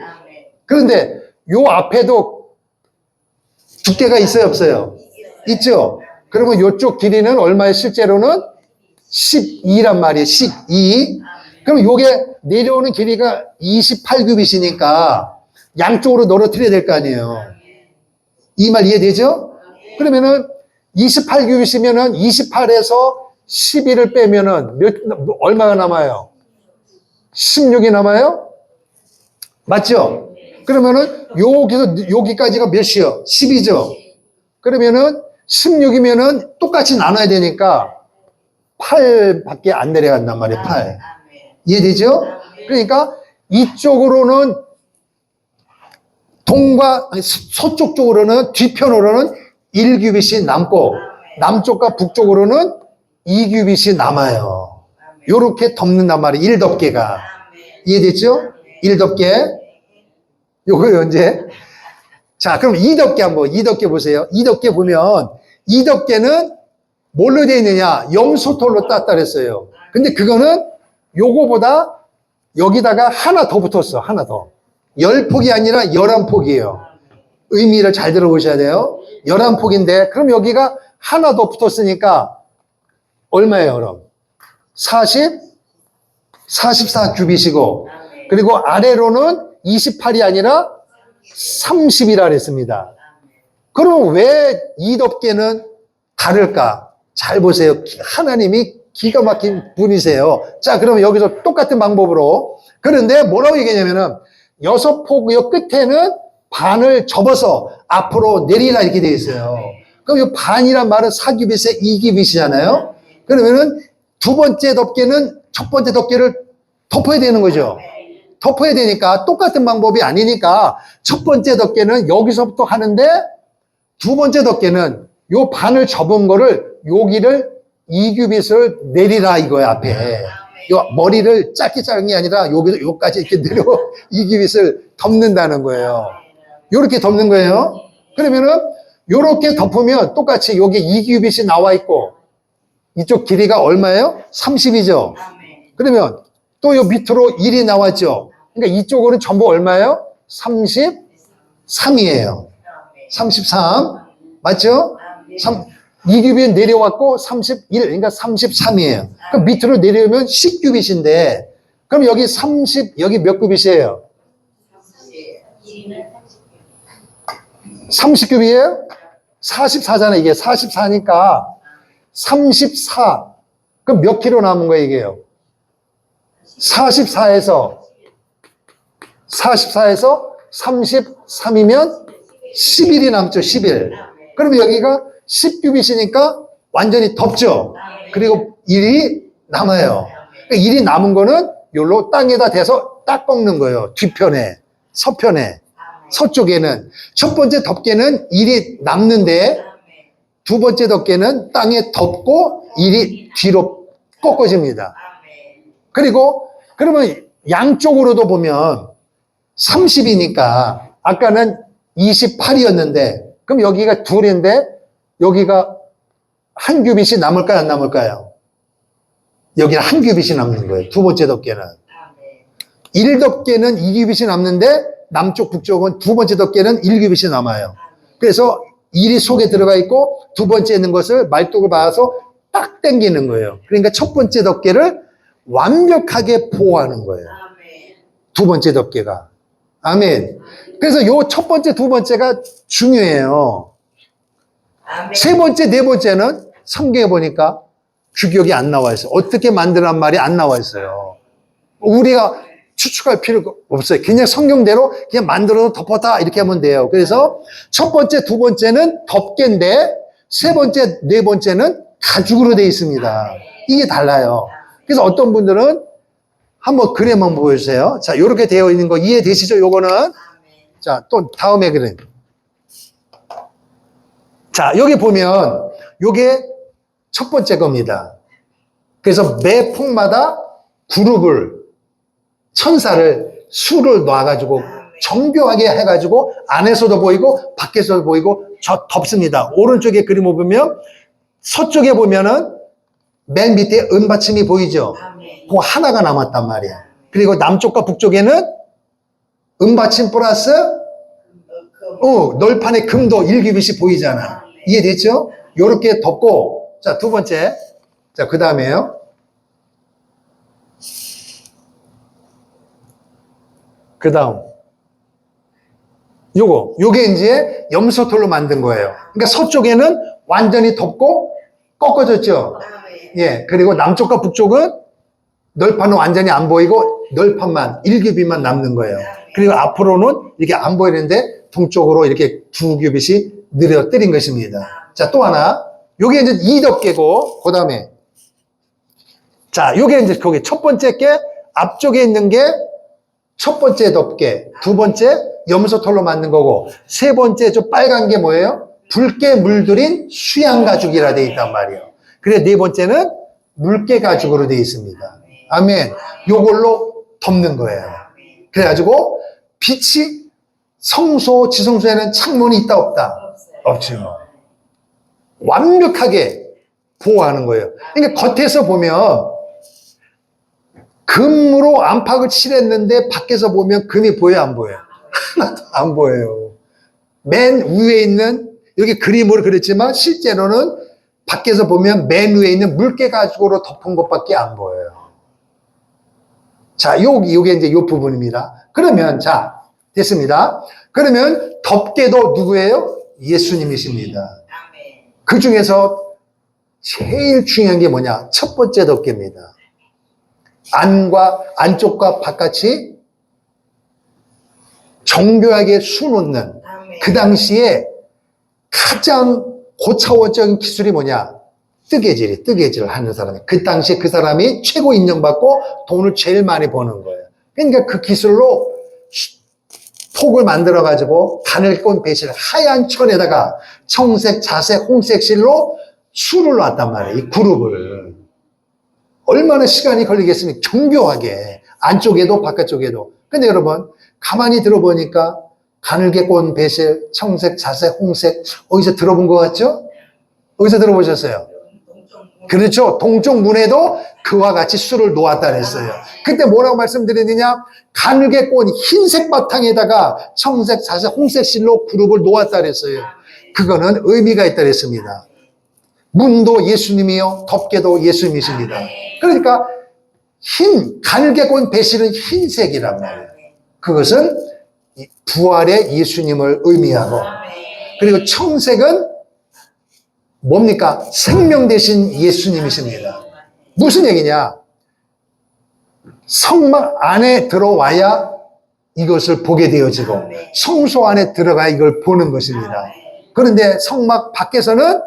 그런데 요 앞에도 두께가 있어요, 없어요? 있죠? 그러면 요쪽 길이는 얼마예요, 실제로는? 12란 말이에요, 12. 그럼 요게 내려오는 길이가 28규빗이니까 양쪽으로 늘어뜨려야 될 거 아니에요. 이 말 이해되죠? 그러면은 28규빗이면은 28에서 12를 빼면은 얼마가 남아요? 16이 남아요? 맞죠? 그러면은 여기까지가 몇이요? 10이죠? 그러면은 16이면은 똑같이 나눠야 되니까 8밖에 안 내려간단 말이에요, 8. 이해되죠? 그러니까 이쪽으로는 서쪽 쪽으로는, 뒤편으로는 1규빗이 남고, 남쪽과 북쪽으로는 2규빗이 남아요. 요렇게 덮는단 말이에요, 1덮개가. 이해됐죠? 1덮개. 요거 언제? 자, 그럼 2덮개 한번, 2덮개 보세요. 2덮개 보면, 2덮개는 뭘로 되어 있느냐? 염소톨로 땄다 그랬어요. 근데 그거는 요거보다 여기다가 하나 더 붙었어, 하나 더. 10폭이 아니라 11폭이에요. 의미를 잘 들어보셔야 돼요. 11폭인데, 그럼 여기가 하나 더 붙었으니까, 얼마예요, 그럼? 44규빗이고, 그리고 아래로는 28이 아니라 30이라 그랬습니다. 그럼 왜 이 덮개는 다를까? 잘 보세요. 하나님이 기가 막힌 분이세요. 자, 그러면 여기서 똑같은 방법으로. 그런데 뭐라고 얘기하냐면은, 6폭 요 끝에는 반을 접어서 앞으로 내리라 이렇게 되어 있어요. 그럼 이 반이란 말은 4규빗에 2규빗이잖아요. 그러면은 두 번째 덮개는 첫 번째 덮개를 덮어야 되는 거죠. 덮어야 되니까 똑같은 방법이 아니니까 첫 번째 덮개는 여기서부터 하는데 두 번째 덮개는 요 반을 접은 거를 여기를 2규빗을 내리라 이거야, 앞에. 요 머리를 짧게 자른 게 아니라 여기까지 이렇게 내려 2규빗을 덮는다는 거예요. 요렇게 덮는 거예요. 그러면은 요렇게 덮으면 똑같이 여기 2규빗이 나와 있고 이쪽 길이가 얼마예요? 30이죠. 그러면 또 요 밑으로 1이 나왔죠. 그러니까 이쪽으로는 전부 얼마예요? 33이에요. 33. 맞죠? 2규빗 내려왔고 31, 그러니까 33이에요. 그럼 밑으로 내려오면 10규빗인데, 그럼 여기 여기 몇 규빗이에요? 30규빗이에요? 44잖아요, 이게. 44니까 34. 그럼 몇 킬로 남은 거예요, 이게요? 44에서 33이면 11이 남죠, 11. 그러면 여기가 10규빗이니까 완전히 덮죠. 그리고 1이 남아요. 그러니까 1이 남은 거는 요로 땅에다 대서 딱 꺾는 거예요. 뒤편에, 서편에, 서쪽에는. 첫 번째 덮개는 1이 남는데 두 번째 덮개는 땅에 덮고 1이 뒤로 꺾어집니다. 그리고 그러면 양쪽으로도 보면 30이니까 아까는 28이었는데 그럼 여기가 둘인데 여기가 한 규빗이 남을까요, 안 남을까요? 여기는 한 규빗이 남는 거예요. 두 번째 덮개는. 1덮개는 2규빗이 남는데 남쪽 북쪽은 두 번째 덮개는 1규빗이 남아요. 그래서 1이 속에 들어가 있고 두 번째 있는 것을 말뚝을 박아서 딱 당기는 거예요. 그러니까 첫 번째 덮개를 완벽하게 보호하는 거예요. 두 번째 덮개가. 아멘. 그래서 요 첫 번째, 두 번째가 중요해요. 아멘. 세 번째, 네 번째는 성경에 보니까 규격이 안 나와 있어요. 어떻게 만드란 말이 안 나와 있어요. 우리가 추측할 필요가 없어요. 그냥 성경대로 그냥 만들어서 덮었다 이렇게 하면 돼요. 그래서 첫 번째, 두 번째는 덮개인데 세 번째, 네 번째는 가죽으로 되어 있습니다. 이게 달라요. 그래서 어떤 분들은 한번 그림 한번 보여주세요. 자, 이렇게 되어 있는 거 이해되시죠? 요거는. 자, 또 다음에 그림. 자, 여기 보면 요게 첫 번째 겁니다. 그래서 매 폭마다 그룹을, 천사를, 수를 놔가지고 정교하게 해가지고 안에서도 보이고 밖에서도 보이고 덮습니다. 오른쪽에 그림을 보면 서쪽에 보면은 맨 밑에 은받침이 보이죠? 그 하나가 남았단 말이야. 그리고 남쪽과 북쪽에는 은받침 플러스 널판의 금도 일기빛이 보이잖아. 이해됐죠? 요렇게 덮고, 자, 두 번째. 자, 그 다음에요. 그 다음. 요게 이제 염소털로 만든 거예요. 그러니까 서쪽에는 완전히 덮고 꺾어졌죠? 예. 그리고 남쪽과 북쪽은 널판은 완전히 안 보이고 널판만, 일기빛만 남는 거예요. 그리고 앞으로는 이렇게 안 보이는데 동쪽으로 이렇게 두 규빗이 늘어뜨린 것입니다. 자, 또 하나. 요게 이제 이덮개고, 그 다음에. 자, 요게 이제 거기 첫 번째 게, 앞쪽에 있는 게 첫 번째 덮개, 두 번째 염소털로 만든 거고, 세 번째 저 빨간 게 뭐예요? 붉게 물들인 수양 가죽이라 되어 있단 말이에요. 그래, 네 번째는 물개 가죽으로 되어 있습니다. 아멘. 요걸로 덮는 거예요. 그래가지고 빛이 성소, 지성소에는 창문이 있다 없다? 없죠. 완벽하게 보호하는 거예요. 그러니까 겉에서 보면 금으로 안팎을 칠했는데 밖에서 보면 금이 보여요, 안 보여요? 하나도 안 보여요. 맨 위에 있는, 여기 그림으로 그렸지만 실제로는 밖에서 보면 맨 위에 있는 물개 가죽으로 덮은 것밖에 안 보여요. 자, 요게 이제 요 부분입니다. 그러면, 자, 됐습니다. 그러면 덮개도 누구예요? 예수님이십니다. 그 중에서 제일 중요한 게 뭐냐? 첫 번째 덮개입니다. 안쪽과 바깥이 정교하게 수놓는 그 당시에 가장 고차원적인 기술이 뭐냐? 뜨개질 하는 사람이. 그 당시에 그 사람이 최고 인정받고 돈을 제일 많이 버는 거예요. 그러니까 그 기술로 폭을 만들어가지고 가늘 꼰 배실 하얀 천에다가 청색, 자색, 홍색 실로 수를 놨단 말이에요. 이 그룹을. 얼마나 시간이 걸리겠습니까? 정교하게. 안쪽에도 바깥쪽에도. 근데 여러분, 가만히 들어보니까 가늘게 꼰 배실, 청색, 자색, 홍색, 어디서 들어본 것 같죠? 어디서 들어보셨어요? 그렇죠. 동쪽 문에도 그와 같이 수를 놓았다 그랬어요. 그때 뭐라고 말씀드렸느냐? 가늘게 꼰 흰색 바탕에다가 청색, 자색, 홍색 실로 그룹을 놓았다 그랬어요. 그거는 의미가 있다 그랬습니다. 문도 예수님이요, 덮개도 예수님이십니다. 그러니까 가늘게 꼰 배실은 흰색이란 말이에요. 그것은 부활의 예수님을 의미하고, 그리고 청색은 뭡니까? 생명 대신 예수님이십니다. 무슨 얘기냐? 성막 안에 들어와야 이것을 보게 되어지고 성소 안에 들어가야 이걸 보는 것입니다. 그런데 성막 밖에서는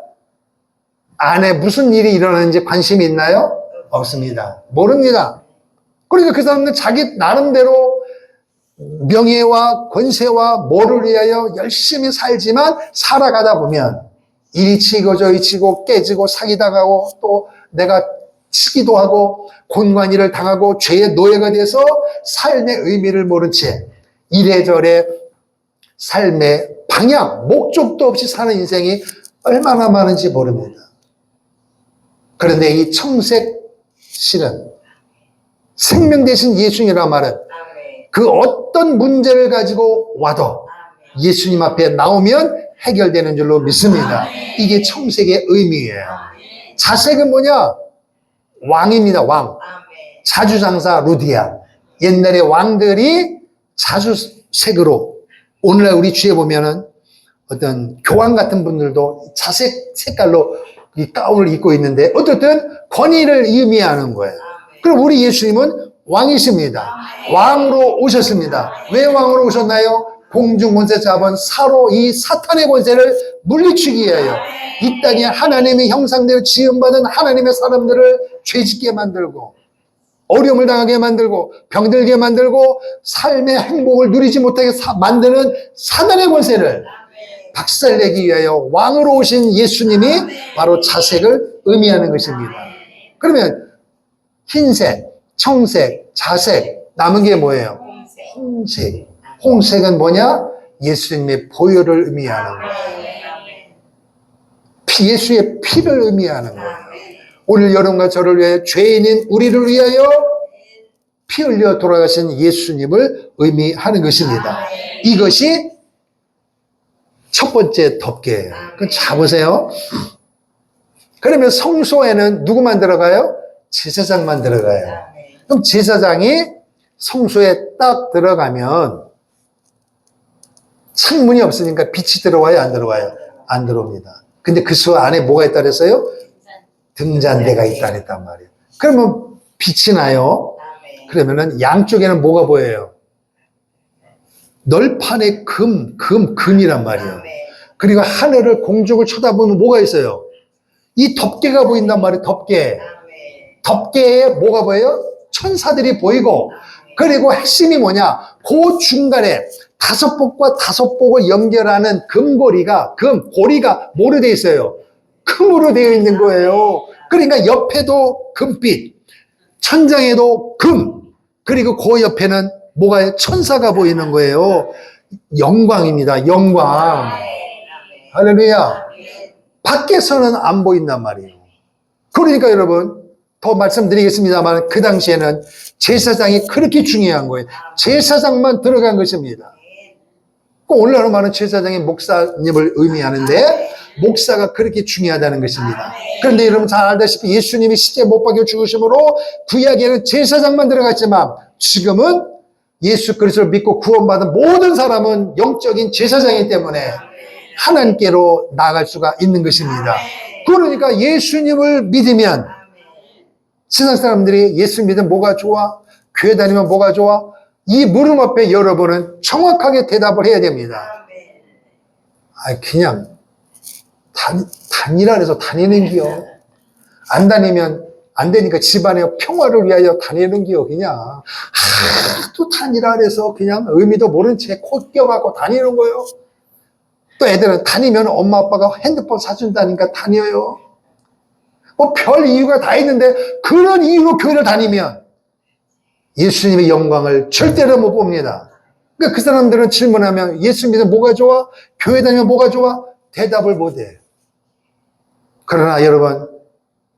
안에 무슨 일이 일어나는지 관심이 있나요? 없습니다. 모릅니다. 그러니까 그 사람은 자기 나름대로 명예와 권세와 뭐를 위하여 열심히 살지만 살아가다 보면 이리 치고 저리 치고 깨지고 사기당하고 또 내가 치기도 하고 곤관이를 당하고 죄의 노예가 돼서 삶의 의미를 모른 채 이래저래 삶의 방향, 목적도 없이 사는 인생이 얼마나 많은지 모릅니다. 그런데 이 청색 실은 생명 대신 예수님이란 말은 그 어떤 문제를 가지고 와도 예수님 앞에 나오면 해결되는 줄로 믿습니다. 이게 청색의 의미예요. 자색은 뭐냐? 왕입니다. 왕. 자주장사 루디아. 옛날에 왕들이 자주 색으로, 오늘날 우리 주에 보면은 어떤 교황 같은 분들도 자색 색깔로 이 가운을 입고 있는데 어떻든 권위를 의미하는 거예요. 그럼 우리 예수님은 왕이십니다. 왕으로 오셨습니다. 왜 왕으로 오셨나요? 공중 권세 잡은 사로 이 사탄의 권세를 물리치기 위하여 이 땅에 하나님의 형상대로 지음받은 하나님의 사람들을 죄짓게 만들고 어려움을 당하게 만들고 병들게 만들고 삶의 행복을 누리지 못하게 만드는 사단의 권세를 박살내기 위하여 왕으로 오신 예수님이 바로 자색을 의미하는 것입니다. 그러면 흰색, 청색, 자색, 남은 게 뭐예요? 홍색. 홍색은 뭐냐? 예수님의 보혈을 의미하는 거예요. 예수의 피를 의미하는 거예요. 오늘 여러분과 저를 위해 죄인인 우리를 위하여 피 흘려 돌아가신 예수님을 의미하는 것입니다. 이것이 첫 번째 덮개예요. 그럼 잡으세요. 그러면 성소에는 누구만 들어가요? 제사장만 들어가요. 그럼 제사장이 성소에 딱 들어가면 창문이 없으니까 빛이 들어와요? 안 들어와요? 안 들어옵니다. 근데 그 수 안에 뭐가 있다 그랬어요? 등잔대가 있다 그랬단 말이에요. 그러면 빛이 나요. 그러면은 양쪽에는 뭐가 보여요? 널판의 금이란 말이에요. 그리고 하늘을 공중을 쳐다보면 뭐가 있어요? 이 덮개가 보인단 말이에요. 덮개에 뭐가 보여요? 천사들이 보이고, 그리고 핵심이 뭐냐? 그 중간에 다섯 복과 다섯 복을 연결하는 고리가 뭐로 되어 있어요? 금으로 되어 있는 거예요. 그러니까 옆에도 금빛, 천장에도 금, 그리고 그 옆에는 뭐가 천사가 보이는 거예요. 영광입니다. 영광. 할렐루야. 밖에서는 안 보인단 말이에요. 그러니까 여러분, 더 말씀드리겠습니다만 그 당시에는 제사장이 그렇게 중요한 거예요. 제사장만 들어간 것입니다. 오늘날 말은 제사장이 목사님을 의미하는데 목사가 그렇게 중요하다는 것입니다. 그런데 여러분 잘 알다시피 예수님이 십자가에 못 박혀 죽으심으로 구약에는 제사장만 들어갔지만 지금은 예수 그리스도를 믿고 구원받은 모든 사람은 영적인 제사장이기 때문에 하나님께로 나아갈 수가 있는 것입니다. 그러니까 예수님을 믿으면 세상 사람들이 예수 믿으면 뭐가 좋아? 교회 다니면 뭐가 좋아? 이 물음 앞에 여러분은 정확하게 대답을 해야 됩니다. 그냥 다니라 해서 다니는 기요. 안 다니면 안 되니까 집안의 평화를 위하여 다니는 기요. 그냥 또 다니라 해서 그냥 의미도 모른 채 코 껴갖고 다니는 거예요. 또 애들은 다니면 엄마 아빠가 핸드폰 사준다니까 다녀요. 뭐 별 이유가 다 있는데 그런 이유로 교회를 다니면 예수님의 영광을 절대로 못 봅니다. 그러니까 그 사람들은 질문하면 예수 믿으면 뭐가 좋아? 교회 다니면 뭐가 좋아? 대답을 못해. 그러나 여러분,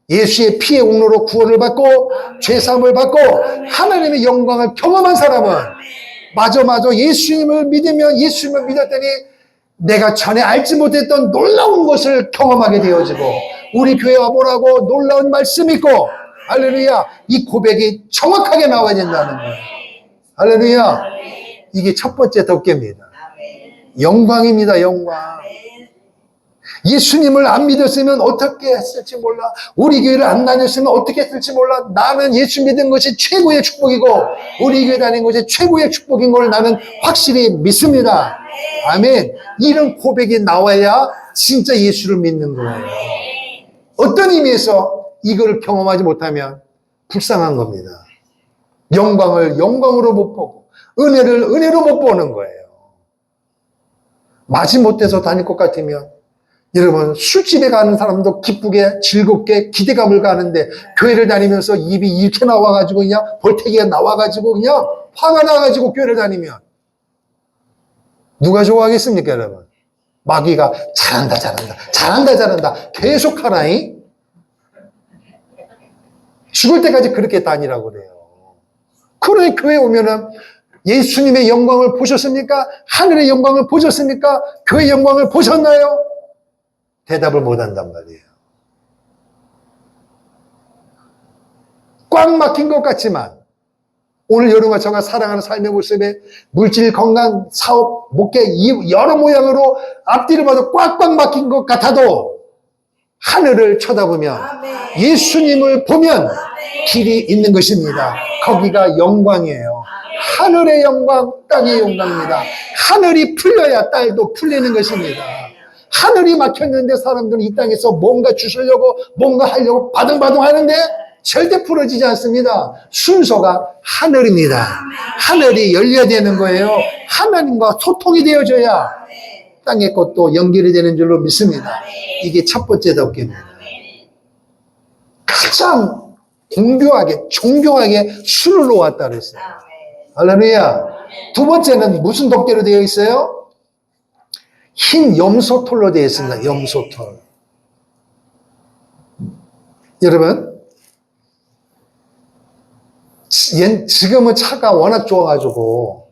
예수의 피의 공로로 구원을 받고 죄사함을 받고 하나님의 영광을 경험한 사람은 맞아 예수님을 믿었더니 내가 전에 알지 못했던 놀라운 것을 경험하게 되어지고 우리 교회 와보라고 놀라운 말씀 있고 할렐루야, 이 고백이 정확하게 나와야 된다는 거예요. 할렐루야. 이게 첫 번째 덮개입니다. 영광입니다. 영광. 예수님을 안 믿었으면 어떻게 했을지 몰라. 우리 교회를 안 다녔으면 어떻게 했을지 몰라. 나는 예수 믿은 것이 최고의 축복이고 우리 교회 다닌 것이 최고의 축복인 걸 나는 확실히 믿습니다. 아멘. 이런 고백이 나와야 진짜 예수를 믿는 거예요. 어떤 의미에서 이걸 경험하지 못하면 불쌍한 겁니다. 영광을 영광으로 못 보고 은혜를 은혜로 못 보는 거예요. 마지못해서 다닐 것 같으면 여러분 술집에 가는 사람도 기쁘게 즐겁게 기대감을 가는데 교회를 다니면서 입이 이렇게 나와가지고 그냥 볼태기가 나와가지고 그냥 화가 나가지고 교회를 다니면 누가 좋아하겠습니까 여러분? 마귀가 잘한다 계속 하나이 죽을 때까지 그렇게 다니라고 그래요. 그러니 교회에 오면은 예수님의 영광을 보셨습니까? 하늘의 영광을 보셨습니까? 교회의 영광을 보셨나요? 대답을 못 한단 말이에요. 꽉 막힌 것 같지만 오늘 여러분과 저가 살아가는 삶의 모습에 물질, 건강, 사업, 목회 이 여러 모양으로 앞뒤를 봐도 꽉꽉 막힌 것 같아도 하늘을 쳐다보면 예수님을 보면 길이 있는 것입니다. 거기가 영광이에요. 하늘의 영광, 땅의 영광입니다. 하늘이 풀려야 딸도 풀리는 것입니다. 하늘이 막혔는데 사람들은 이 땅에서 뭔가 주시려고 뭔가 하려고 바둥바둥 하는데 절대 풀어지지 않습니다. 순서가 하늘입니다. 하늘이 열려야 되는 거예요. 하나님과 소통이 되어져야 땅의 것도 연결이 되는 줄로 믿습니다. 이게 첫 번째 덕기입니다. 가장 정교하게 술을 놓았다 그랬어요. 할렐루야. 두 번째는 무슨 덮개로 되어 있어요? 흰 염소털로 되어 있습니다. 염소털. 여러분, 지금은 차가 워낙 좋아가지고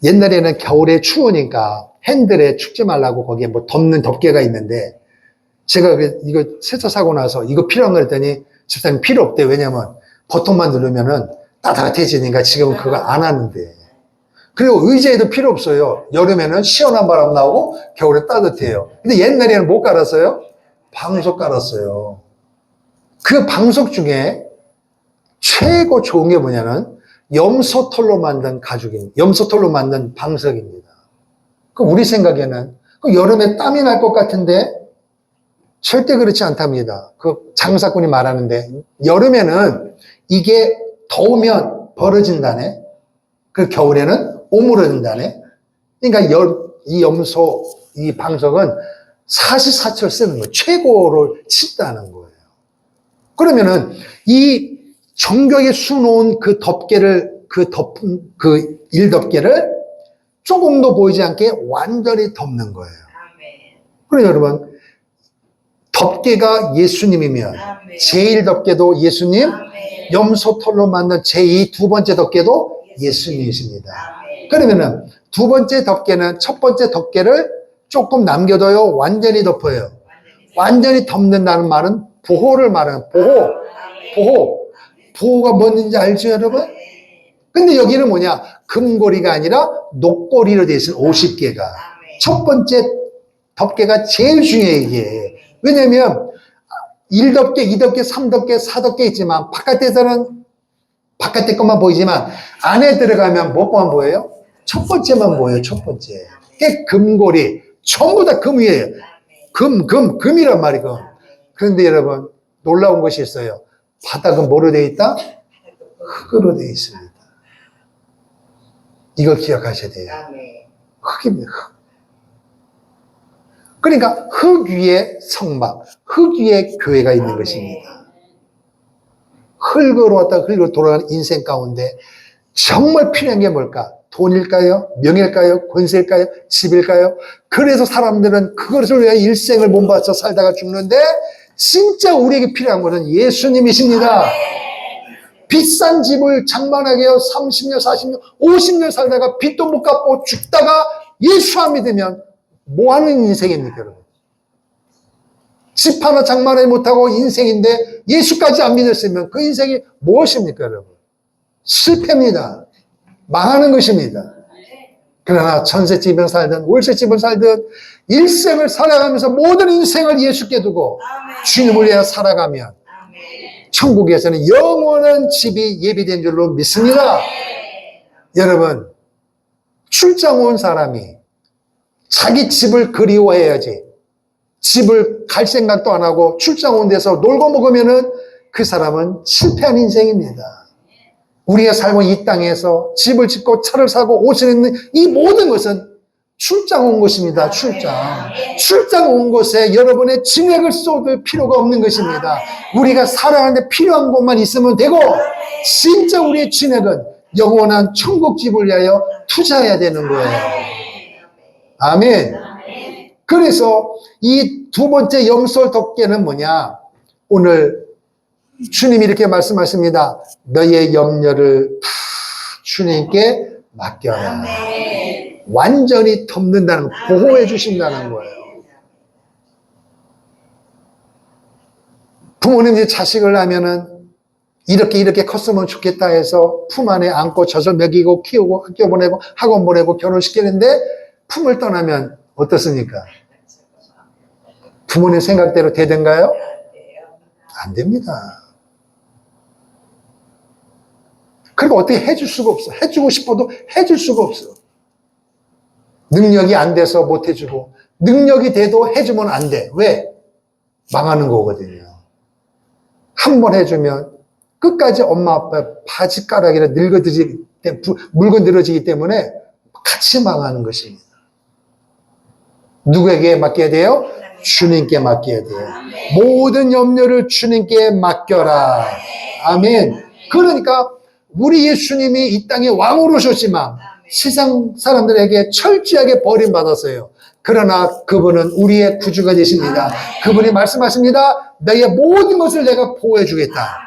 옛날에는 겨울에 추우니까 핸들에 춥지 말라고 거기에 뭐 덮는 덮개가 있는데 제가 이거 세차 사고 나서 이거 필요한 거 했더니 집사님 필요 없대. 왜냐면 버튼만 누르면은 따뜻해지니까 지금은 그거 안 하는데. 그리고 의자에도 필요 없어요. 여름에는 시원한 바람 나오고 겨울에 따뜻해요. 근데 옛날에는 뭐 깔았어요? 방석 깔았어요. 그 방석 중에 최고 좋은 게 뭐냐면 염소털로 만든 가죽입니다. 염소털로 만든 방석입니다. 그 우리 생각에는 그 여름에 땀이 날 것 같은데 절대 그렇지 않답니다. 그 장사꾼이 말하는데 여름에는 이게 더우면 벌어진다네. 그 겨울에는 오므러진다네. 그러니까 이 염소, 이 방석은 사시사철 쓰는 거예요. 최고를 친다는 거예요. 그러면은 이 정교하게 수놓은 그 덮개를, 그 일덮개를 조금도 보이지 않게 완전히 덮는 거예요. 그래서 여러분, 덮개가 예수님이면 제1덮개도 예수님, 염소털로 만든 제2 두 번째 덮개도 예수님이십니다. 그러면은 두 번째 덮개는 첫 번째 덮개를 조금 남겨둬요. 완전히 덮어요. 완전히 덮는다는 말은 보호를 말하는 보호가 뭔지 알죠, 여러분? 근데 여기는 뭐냐? 금고리가 아니라 녹고리로 되어 있는 50개가. 첫 번째 덮개가 제일 중요해, 이게. 왜냐면 1덮개, 2덮개, 3덮개, 4덮개 있지만 바깥에서는 바깥에 것만 보이지만 안에 들어가면 뭐만 보여요? 첫 번째만 보여요, 첫 번째. 그게 금고리. 전부 다 금이에요. 금이란 말이고. 그런데 여러분, 놀라운 것이 있어요. 바닥은 뭐로 되어 있다? 흙으로 되어 있습니다. 이걸 기억하셔야 돼요. 흙입니다, 흙. 그러니까 흙 위에 성막, 흙 위에 교회가 있는 것입니다. 흙으로 왔다가 흙으로 돌아가는 인생 가운데 정말 필요한 게 뭘까? 돈일까요? 명예일까요? 권세일까요? 집일까요? 그래서 사람들은 그것을 위해 일생을 몸바쳐 살다가 죽는데 진짜 우리에게 필요한 것은 예수님이십니다. 비싼 집을 장만하게 해요. 30년, 40년, 50년 살다가 빚도 못 갚고 죽다가 예수 안 믿으면 뭐 하는 인생입니까, 여러분? 집 하나 장만하지 못하고 인생인데 예수까지 안 믿었으면 그 인생이 무엇입니까, 여러분? 실패입니다. 망하는 것입니다. 그러나 천세집을 살든 월세집을 살든 일생을 살아가면서 모든 인생을 예수께 두고 주님을 위해 살아가면 천국에서는 영원한 집이 예비된 줄로 믿습니다. 여러분, 출장 온 사람이 자기 집을 그리워해야지 집을 갈 생각도 안 하고 출장 온 데서 놀고 먹으면은 그 사람은 실패한 인생입니다. 우리가 살고 이 땅에서 집을 짓고 차를 사고 옷을 입는 이 모든 것은 출장 온 것입니다. 출장 온 곳에 여러분의 진액을 쏟을 필요가 없는 것입니다. 우리가 살아가는데 필요한 것만 있으면 되고 진짜 우리의 진액은 영원한 천국집을 위하여 투자해야 되는 거예요. 아멘. 그래서 이 두 번째 염소 덮개는 뭐냐? 오늘 주님이 이렇게 말씀하십니다. 너의 염려를 다 주님께 맡겨라. 완전히 덮는다는, 보호해 주신다는 거예요. 부모님이 자식을 낳으면은 이렇게 컸으면 좋겠다 해서 품 안에 안고 젖을 먹이고 키우고 학교 보내고 학원 보내고 결혼시키는데 품을 떠나면 어떻습니까? 부모님 생각대로 되던가요? 안 됩니다. 그리고 어떻게 해줄 수가 없어. 해주고 싶어도 해줄 수가 없어. 능력이 안 돼서 못 해주고 능력이 돼도 해주면 안 돼. 왜? 망하는 거거든요. 한 번 해주면 끝까지 엄마 아빠 바지가락이라 물건 늘어지기 때문에 같이 망하는 것입니다. 누구에게 맡겨야 돼요? 주님께 맡겨야 돼요. 모든 염려를 주님께 맡겨라. 아멘. 그러니까 우리 예수님이 이 땅에 왕으로 오셨지만 세상 사람들에게 철저하게 버림받았어요. 그러나 그분은 우리의 구주가 되십니다. 그분이 말씀하십니다. 너의 모든 것을 내가 보호해 주겠다.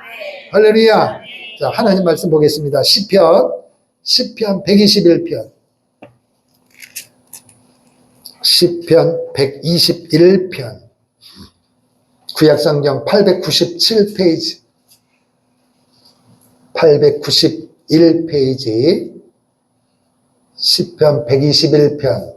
할렐루야. 자, 하나님 말씀 보겠습니다. 시편 121편. 시편 121편. 구약성경 897페이지. 891페이지. 시편 121편.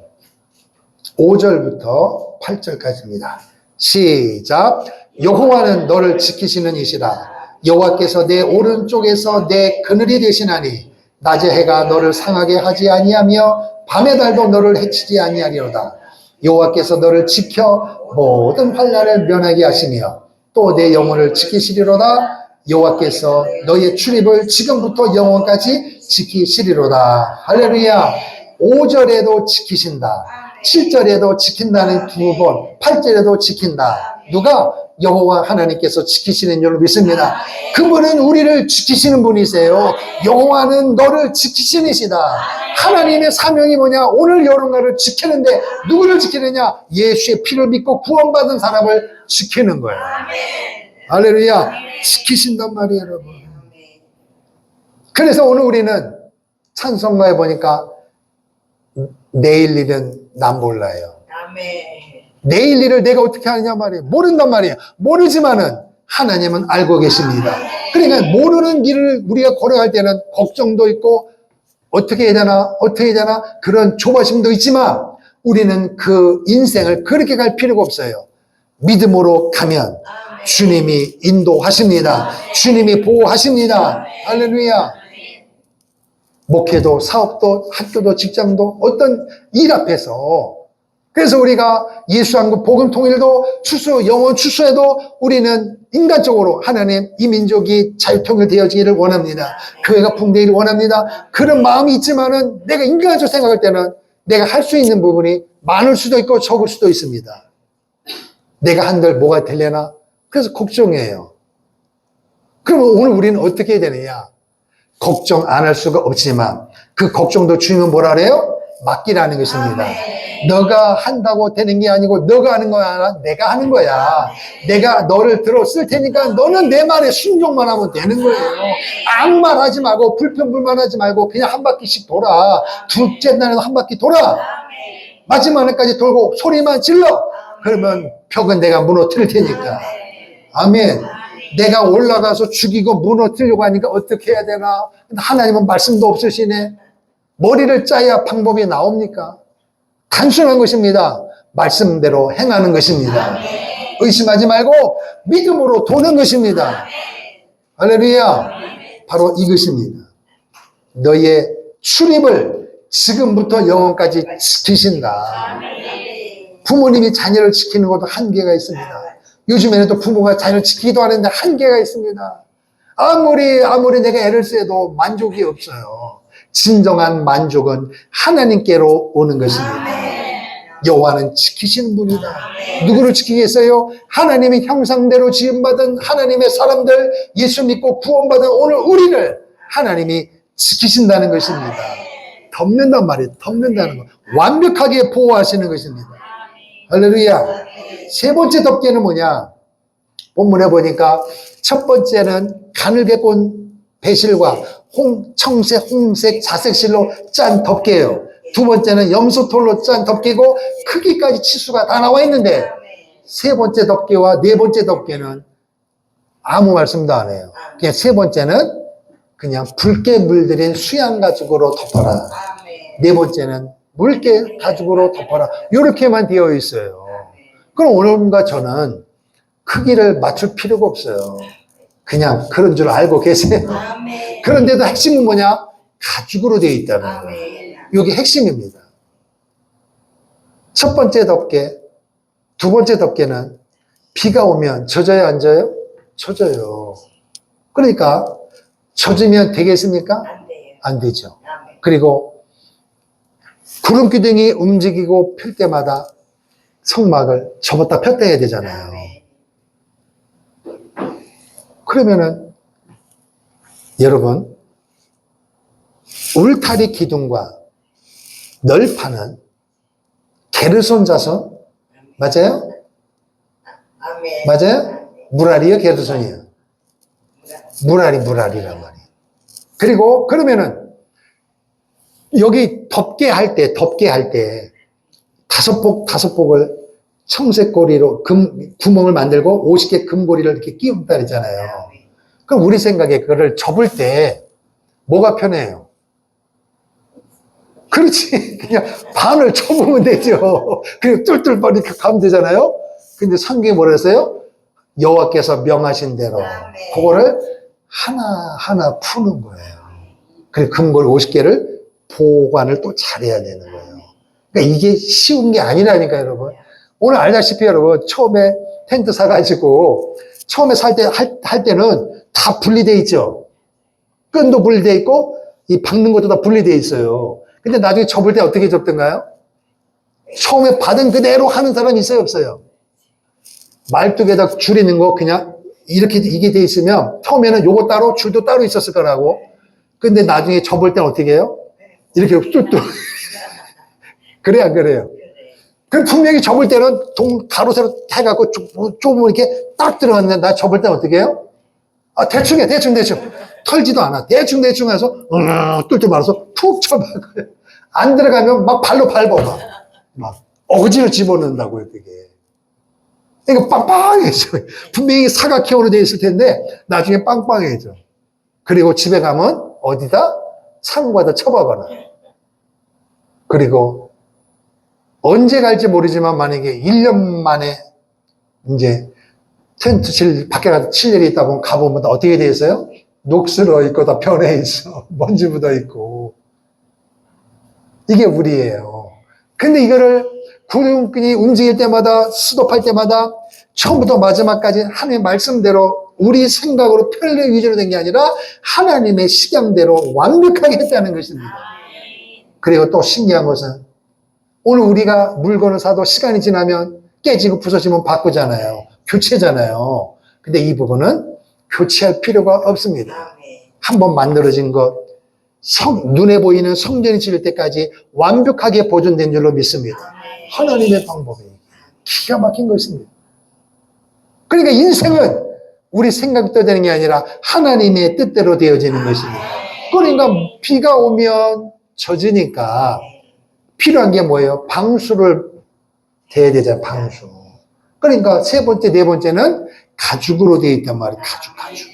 5절부터 8절까지입니다. 시작. 여호와는 너를 지키시는 이시라. 여호와께서 내 오른쪽에서 내 그늘이 되시나니 낮의 해가 너를 상하게 하지 아니하며 밤의 달도 너를 해치지 아니하리로다. 여호와께서 너를 지켜 모든 환난을 면하게 하시며 또 내 영혼을 지키시리로다. 여호와께서 너의 출입을 지금부터 영원까지 지키시리로다. 할렐루야. 5절에도 지키신다. 7절에도 지킨다는 2번, 8절에도 지킨다. 누가? 여호와 하나님께서 지키시는 줄 믿습니다. 그분은 우리를 지키시는 분이세요. 여호와는 너를 지키시는 이시다. 하나님의 사명이 뭐냐? 오늘 여러분을 지키는데 누구를 지키느냐? 예수의 피를 믿고 구원받은 사람을 지키는 거예요. 할렐루야. 지키신단 말이에요, 여러분. 그래서 오늘 우리는 찬송가에 보니까 내일 일은 난 몰라요. 내일 일을 내가 어떻게 하느냐 말이에요. 모른단 말이에요. 모르지만은 하나님은 알고 계십니다. 그러니까 모르는 길을 우리가 걸어갈 때는 걱정도 있고 어떻게 해야 되나 그런 조바심도 있지만 우리는 그 인생을 그렇게 갈 필요가 없어요. 믿음으로 가면 주님이 인도하십니다. 주님이 보호하십니다. 할렐루야. 목회도 사업도 학교도 직장도 어떤 일 앞에서 그래서 우리가 예수한국 복음 통일도 영원 추수해도 우리는 인간적으로 하나님 이 민족이 자유통일되어지기를 원합니다. 교회가 붕대기를 원합니다. 그런 마음이 있지만은 내가 인간적으로 생각할 때는 내가 할 수 있는 부분이 많을 수도 있고 적을 수도 있습니다. 내가 한들 뭐가 되려나? 그래서 걱정해요. 그러면 오늘 우리는 어떻게 해야 되느냐? 걱정 안 할 수가 없지만 그 걱정도 주님은 뭐라 그래요? 맡기라는 것입니다. 너가 한다고 되는 게 아니고 너가 하는 거야. 내가 하는 거야. 내가 너를 들어 쓸 테니까 너는 내 말에 순종만 하면 되는 거예요. 아무 말 하지 말고 불평불만하지 말고 그냥 한 바퀴씩 돌아. 둘째 날에도 한 바퀴 돌아. 마지막 날까지 돌고 소리만 질러. 그러면 벽은 내가 무너뜨릴 테니까. 아멘. 내가 올라가서 죽이고 무너뜨리려고 하니까 어떻게 해야 되나? 하나님은 말씀도 없으시네. 머리를 짜야 방법이 나옵니까? 단순한 것입니다. 말씀대로 행하는 것입니다. 의심하지 말고 믿음으로 도는 것입니다. 할렐루야. 바로 이것입니다. 너의 출입을 지금부터 영원까지 지키신다. 부모님이 자녀를 지키는 것도 한계가 있습니다. 요즘에는 또 부모가 자녀를 지키기도 하는데 한계가 있습니다. 아무리 내가 애를 써도 만족이 없어요. 진정한 만족은 하나님께로 오는 것입니다. 여호와는 지키시는 분이다. 누구를 지키겠어요? 하나님의 형상대로 지음받은 하나님의 사람들, 예수 믿고 구원받은 오늘 우리를 하나님이 지키신다는 것입니다. 덮는단 말이에요. 덮는다는 거. 완벽하게 보호하시는 것입니다. 할렐루야. 세 번째 덮개는 뭐냐? 본문에 보니까 첫 번째는 가늘게 꼰 배실과 청색, 홍색, 자색실로 짠 덮개예요. 두 번째는 염소털로 짠 덮개고 크기까지 치수가 다 나와 있는데 세 번째 덮개와 네 번째 덮개는 아무 말씀도 안 해요. 그냥 세 번째는 그냥 붉게 물들인 수양 가죽으로 덮어라. 네 번째는 묽게 가죽으로 덮어라. 이렇게만 되어 있어요. 그럼 오늘과 저는 크기를 맞출 필요가 없어요. 그냥 그런 줄 알고 계세요. 그런데도 핵심은 뭐냐? 가죽으로 되어 있다는 거예요. 이게 핵심입니다. 첫 번째 덮개, 두 번째 덮개는 비가 오면 젖어요, 안 젖어요? 젖어요. 그러니까 젖으면 되겠습니까? 안 되죠. 그리고 구름기둥이 움직이고 필 때마다 성막을 접었다 폈다 해야 되잖아요. 그러면은 여러분, 울타리 기둥과 널판은 게르손 자손 맞아요? 맞아요? 무라리요, 게르손이요? 무라리란 말이에요. 그리고 그러면은 여기 덮개 할 때 다섯 복을 청색 고리로 구멍을 만들고 50개 금고리를 이렇게 끼운다 그랬잖아요. 그럼 우리 생각에 그거를 접을 때 뭐가 편해요? 그렇지. 그냥 반을 쳐보면 되죠. 그리고 뚫뚫 이렇게 가면 되잖아요. 근데 성경이 뭐라 했어요? 여호와께서 명하신 대로 그거를 하나하나 푸는 거예요. 그리고 금고리 50개를 보관을 또 잘해야 되는 거예요. 그러니까 이게 쉬운 게 아니라니까, 여러분. 오늘 알다시피 여러분, 처음에 텐트 사가지고, 처음에 할 때는 다 분리되어 있죠. 끈도 분리되어 있고, 이 박는 것도 다 분리되어 있어요. 근데 나중에 접을 때 어떻게 접던가요? 처음에 받은 그대로 하는 사람이 있어요, 없어요? 말뚝에다 줄 있는 거 그냥 이렇게 이게 돼 있으면 처음에는 요거 따로 줄도 따로 있었을 거라고. 근데 나중에 접을 때는 어떻게 해요? 이렇게 뚝뚝. 그래, 안 그래요? 그럼 분명히 접을 때는 가로세로 해갖고 좀 이렇게 딱 들어갔는데 나 접을 때는 어떻게 해요? 아, 대충 해, 대충. 털지도 않아. 대충 해서, 뚫뚫 말아서 푹 쳐박아요. 안 들어가면 막 발로 밟아. 막 억지로 집어넣는다고요, 그게. 그러니까 빵빵해져. 분명히 사각형으로 되어 있을 텐데, 나중에 빵빵해져. 그리고 집에 가면 어디다? 상과다 쳐박아놔. 그리고 언제 갈지 모르지만 만약에 1년 만에 이제 텐트 밖에 가서 칠 일이 있다 보면 가보면 어떻게 돼 있어요? 녹슬어 있고 다 변해 있어. 먼지 묻어 있고. 이게 우리예요. 근데 이거를 구름끈이 움직일 때마다 수도할 때마다 처음부터 마지막까지 하나님의 말씀대로 우리 생각으로 편리 위주로 된 게 아니라 하나님의 식양대로 완벽하게 했다는 것입니다. 그리고 또 신기한 것은 오늘 우리가 물건을 사도 시간이 지나면 깨지고 부서지면 바꾸잖아요. 교체잖아요. 근데 이 부분은 교체할 필요가 없습니다. 한번 만들어진 것, 눈에 보이는 성전이 지을 때까지 완벽하게 보존된 줄로 믿습니다. 하나님의 방법이 기가 막힌 것입니다. 그러니까 인생은 우리 생각대로 되는 게 아니라 하나님의 뜻대로 되어지는 것입니다. 그러니까 비가 오면 젖으니까 필요한 게 뭐예요? 방수를 대야 되잖아요, 방수. 그러니까 세 번째, 네 번째는 가죽으로 되어 있단 말이에요. 가죽.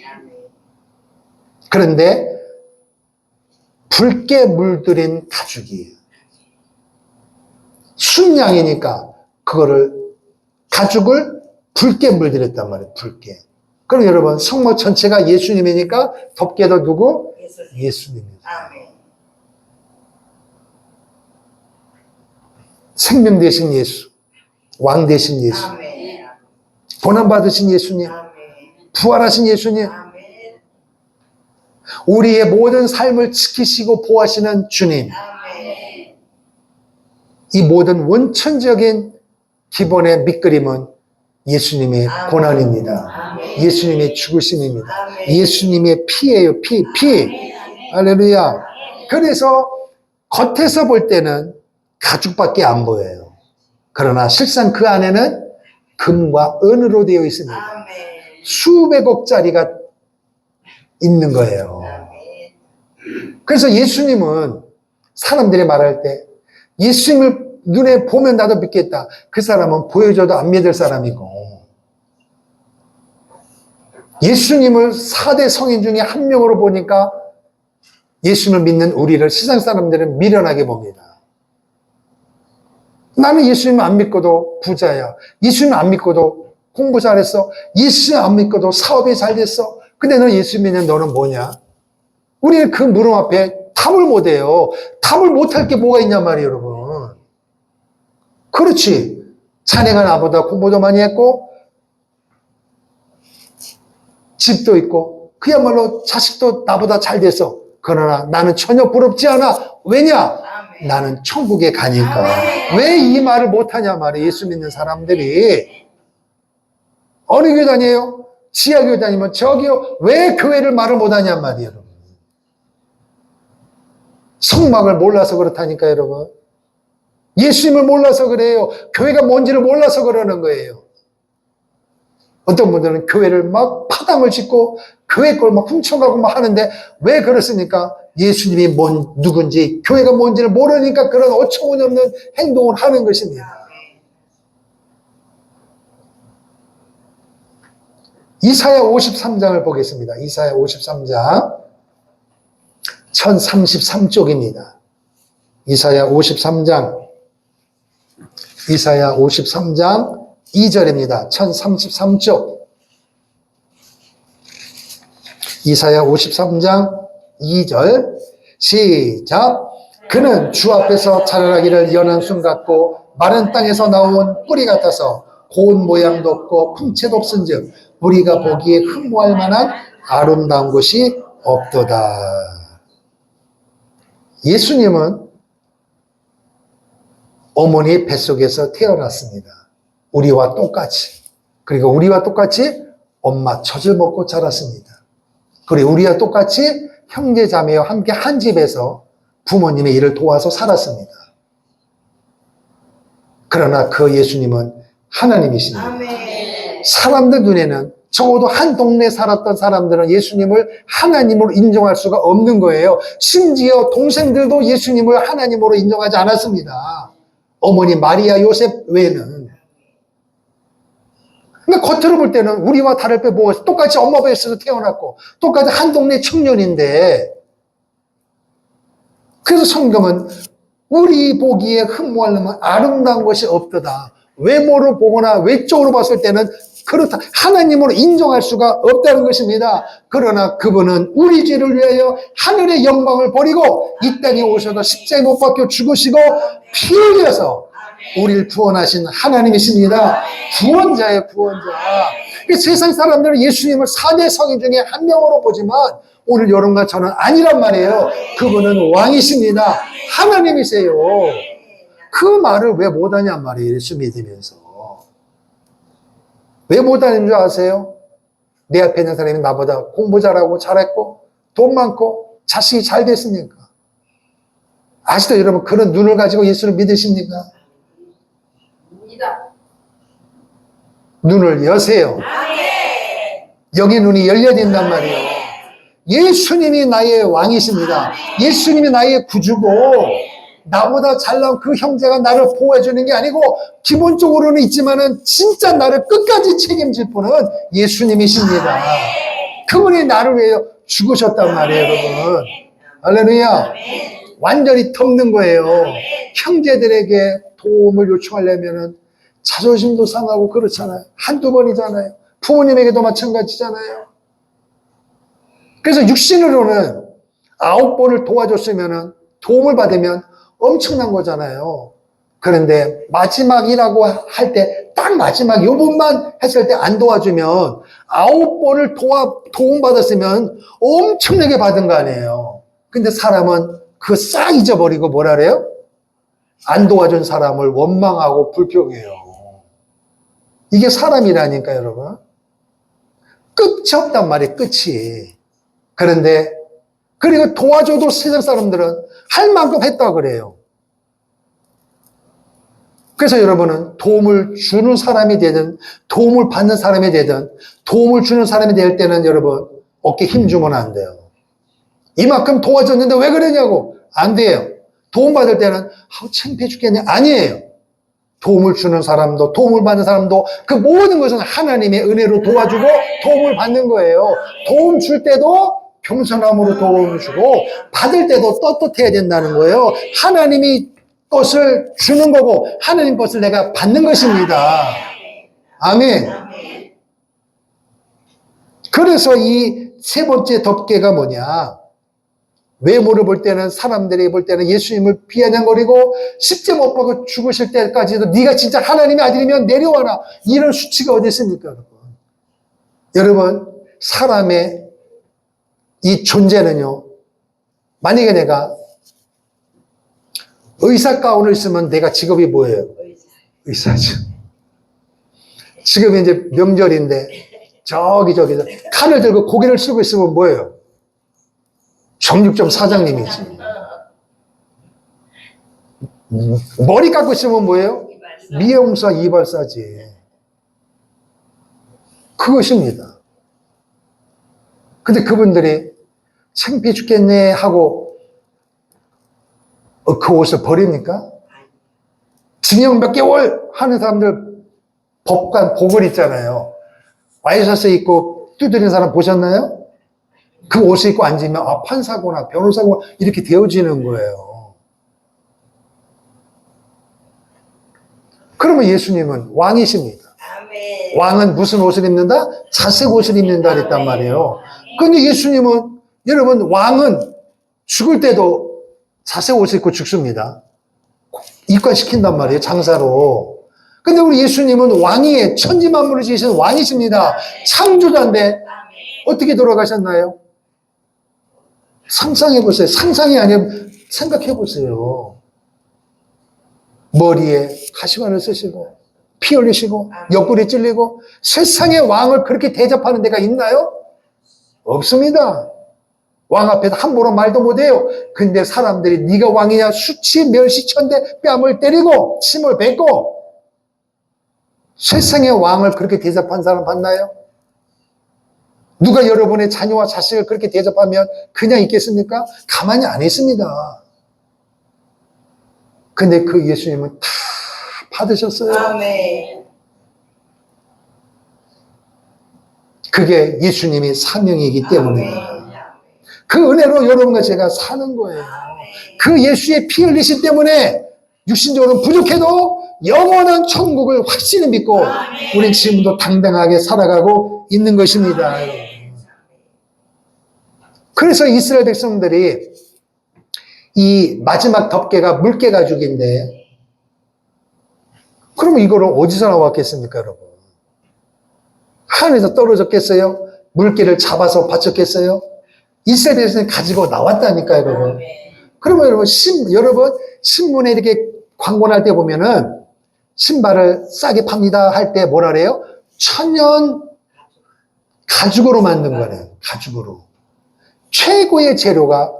그런데 붉게 물들인 가죽이에요. 순양이니까 가죽을 붉게 물들였단 말이에요. 붉게. 그럼 여러분 성막 전체가 예수님이니까 덮개도 누구? 예수님입니다. 생명 되신 예수, 왕 되신 예수, 고난 받으신 예수님, 부활하신 예수님, 우리의 모든 삶을 지키시고 보호하시는 주님, 이 모든 원천적인 기본의 밑그림은 예수님의 고난입니다. 예수님의 죽으심입니다. 예수님의 피예요, 피. 할렐루야. 그래서 겉에서 볼 때는 가죽밖에 안 보여요. 그러나 실상 그 안에는 금과 은으로 되어 있습니다. 수백억짜리가 있는 거예요. 그래서 예수님은 사람들이 말할 때 예수님을 눈에 보면 나도 믿겠다. 그 사람은 보여줘도 안 믿을 사람이고 예수님을 4대 성인 중에 한 명으로 보니까 예수님을 믿는 우리를 세상 사람들은 미련하게 봅니다. 나는 예수님 안 믿고도 부자야. 예수님 안 믿고도 공부 잘했어. 예수님 안 믿고도 사업이 잘 됐어. 근데 너 예수 믿는 너는 뭐냐? 우리는 그 물음 앞에 답을 못해요. 답을 못할 게 뭐가 있냔 말이에요, 여러분. 그렇지. 자네가 나보다 공부도 많이 했고 집도 있고 그야말로 자식도 나보다 잘 됐어. 그러나 나는 전혀 부럽지 않아. 왜냐? 나는 천국에 가니까. 왜 이 말을 못하냐 말이에요. 예수 믿는 사람들이. 어느 교회 다녀요? 지하교회 다니면 저기요. 왜 교회를 말을 못하냐 말이에요, 여러분. 성막을 몰라서 그렇다니까, 여러분. 예수님을 몰라서 그래요. 교회가 뭔지를 몰라서 그러는 거예요. 어떤 분들은 교회를 막 파당을 짓고 교회 걸 막 훔쳐가고 막 하는데 왜 그렇습니까? 예수님이 누군지 교회가 뭔지를 모르니까 그런 어처구니없는 행동을 하는 것입니다. 이사야 53장을 보겠습니다. 이사야 53장 1033쪽입니다. 이사야 53장 2절입니다. 1033쪽. 이사야 53장 2절 시작. 그는 주 앞에서 자라나기를 연한 순 같고 마른 땅에서 나온 뿌리 같아서 고운 모양도 없고 풍채도 없은즉 우리가 보기에 흠모할 만한 아름다운 것이 없도다. 예수님은 어머니 뱃속에서 태어났습니다. 우리와 똑같이. 그리고 우리와 똑같이 엄마 젖을 먹고 자랐습니다. 그리고 우리와 똑같이 형제 자매와 함께 한 집에서 부모님의 일을 도와서 살았습니다. 그러나 그 예수님은 하나님이십니다. 아멘. 사람들 눈에는 적어도 한 동네에 살았던 사람들은 예수님을 하나님으로 인정할 수가 없는 거예요. 심지어 동생들도 예수님을 하나님으로 인정하지 않았습니다. 어머니 마리아 요셉 외에는. 근데 겉으로 볼 때는 우리와 다를 게 뭐가 있어? 똑같이 엄마 뱃에서 태어났고 똑같이 한 동네 청년인데, 그래서 성경은 우리 보기에 흠모하려면 아름다운 것이 없도다. 외모로 보거나 외적으로 봤을 때는 그렇다. 하나님으로 인정할 수가 없다는 것입니다. 그러나 그분은 우리 죄를 위하여 하늘의 영광을 버리고 이 땅에 오셔서 십자가에 못 박혀 죽으시고 피 흘려서 우리를 구원하신 하나님이십니다. 구원자예요, 구원자. 세상 사람들은 예수님을 4대 성인 중에 한 명으로 보지만 오늘 여러분과 저는 아니란 말이에요. 그분은 왕이십니다. 하나님이세요. 그 말을 왜 못하냔 말이에요. 예수 믿으면서. 왜 못하는 줄 아세요? 내 앞에 있는 사람이 나보다 공부 잘하고 잘했고 돈 많고 자식이 잘 됐습니까? 아직도 여러분 그런 눈을 가지고 예수를 믿으십니까? 눈을 여세요. 영의 눈이 열려야 된단 말이에요. 예수님이 나의 왕이십니다. 예수님이 나의 구주고 나보다 잘난 그 형제가 나를 보호해 주는 게 아니고 기본적으로는 있지만은 진짜 나를 끝까지 책임질 분은 예수님이십니다. 그분이 나를 위해 죽으셨단 말이에요, 여러분. 할렐루야. 완전히 덮는 거예요. 형제들에게 도움을 요청하려면은 자존심도 상하고 그렇잖아요. 한두 번이잖아요. 부모님에게도 마찬가지잖아요. 그래서 육신으로는 9번을 도와줬으면은 도움을 받으면 엄청난 거잖아요. 그런데 마지막이라고 할 때 딱 마지막 요 번만 했을 때 안 도와주면 9번을 도움받았으면 엄청나게 받은 거 아니에요. 근데 사람은 그거 싹 잊어버리고 뭐라 그래요? 안 도와준 사람을 원망하고 불평해요. 이게 사람이라니까, 여러분. 끝이 없단 말이에요, 끝이. 그런데 그리고 도와줘도 세상 사람들은 할 만큼 했다고 그래요. 그래서 여러분은 도움을 주는 사람이 되든 도움을 받는 사람이 되든 도움을 주는 사람이 될 때는 여러분 어깨 힘주면 안 돼요. 이만큼 도와줬는데 왜 그러냐고. 안 돼요. 도움받을 때는 창피해 죽겠네. 아니에요. 도움을 주는 사람도, 도움을 받는 사람도, 그 모든 것은 하나님의 은혜로 도와주고 도움을 받는 거예요. 도움 줄 때도 겸손함으로 도움을 주고, 받을 때도 떳떳해야 된다는 거예요. 하나님이 것을 주는 거고, 하나님 것을 내가 받는 것입니다. 아멘. 그래서 이 세 번째 덮개가 뭐냐? 외모를 볼 때는, 사람들이 볼 때는 예수님을 비아냥거리고 십자가 못 박고 죽으실 때까지도 네가 진짜 하나님의 아들이면 내려와라. 이런 수치가 어디 있습니까, 여러분? 여러분, 사람의 이 존재는요, 만약에 내가 의사 가운을 쓰면 내가 직업이 뭐예요? 의사죠. 지금 이제 명절인데 저기 칼을 들고 고개를 쓰고 있으면 뭐예요? 정육점 사장님이지. 머리 깎고 있으면 뭐예요? 미용사 이발사지. 그것입니다. 근데 그분들이 창피해 죽겠네 하고 그 옷을 버립니까? 징역 몇 개월 하는 사람들 법관 복을 있잖아요. 와이셔츠 입고 두드리는 사람 보셨나요? 그 옷을 입고 앉으면 판사구나 변호사구나 이렇게 되어지는 거예요. 그러면 예수님은 왕이십니다. 아멘. 왕은 무슨 옷을 입는다? 자색 옷을 입는다 그랬단 말이에요. 근데 예수님은, 여러분, 왕은 죽을 때도 자색 옷을 입고 죽습니다. 입관시킨단 말이에요, 장사로. 근데 우리 예수님은 왕이에요. 천지만물을 지으신 왕이십니다. 창조자인데 어떻게 돌아가셨나요? 상상해보세요. 상상이 아니라 생각해보세요. 머리에 가시관을 쓰시고 피 흘리시고 옆구리 찔리고 세상의 왕을 그렇게 대접하는 데가 있나요? 없습니다. 왕 앞에서 함부로 말도 못해요. 근데 사람들이 네가 왕이냐 수치 멸시천대 뺨을 때리고 침을 뱉고 세상의 왕을 그렇게 대접한 사람 봤나요? 누가 여러분의 자녀와 자식을 그렇게 대접하면 그냥 있겠습니까? 가만히 안 있습니다. 근데 그 예수님은 다 받으셨어요. 아멘. 그게 예수님의 사명이기 때문에 그 은혜로 여러분과 제가 사는 거예요. 그 예수의 피 흘리심 때문에 육신적으로는 부족해도 영원한 천국을 확실히 믿고 우린 지금도 당당하게 살아가고 있는 것입니다. 그래서 이스라엘 백성들이 이 마지막 덮개가 물개 가죽인데 그러면 이거를 어디서 나왔겠습니까, 여러분? 하늘에서 떨어졌겠어요? 물개를 잡아서 바쳤겠어요? 이스라엘 백성이 가지고 나왔다니까요, 여러분. 그러면 여러분, 신문에 이렇게 광고 날 때 보면은 신발을 싸게 팝니다 할 때 뭐라 그래요? 천연 가죽으로 만든 거네요. 가죽으로. 최고의 재료가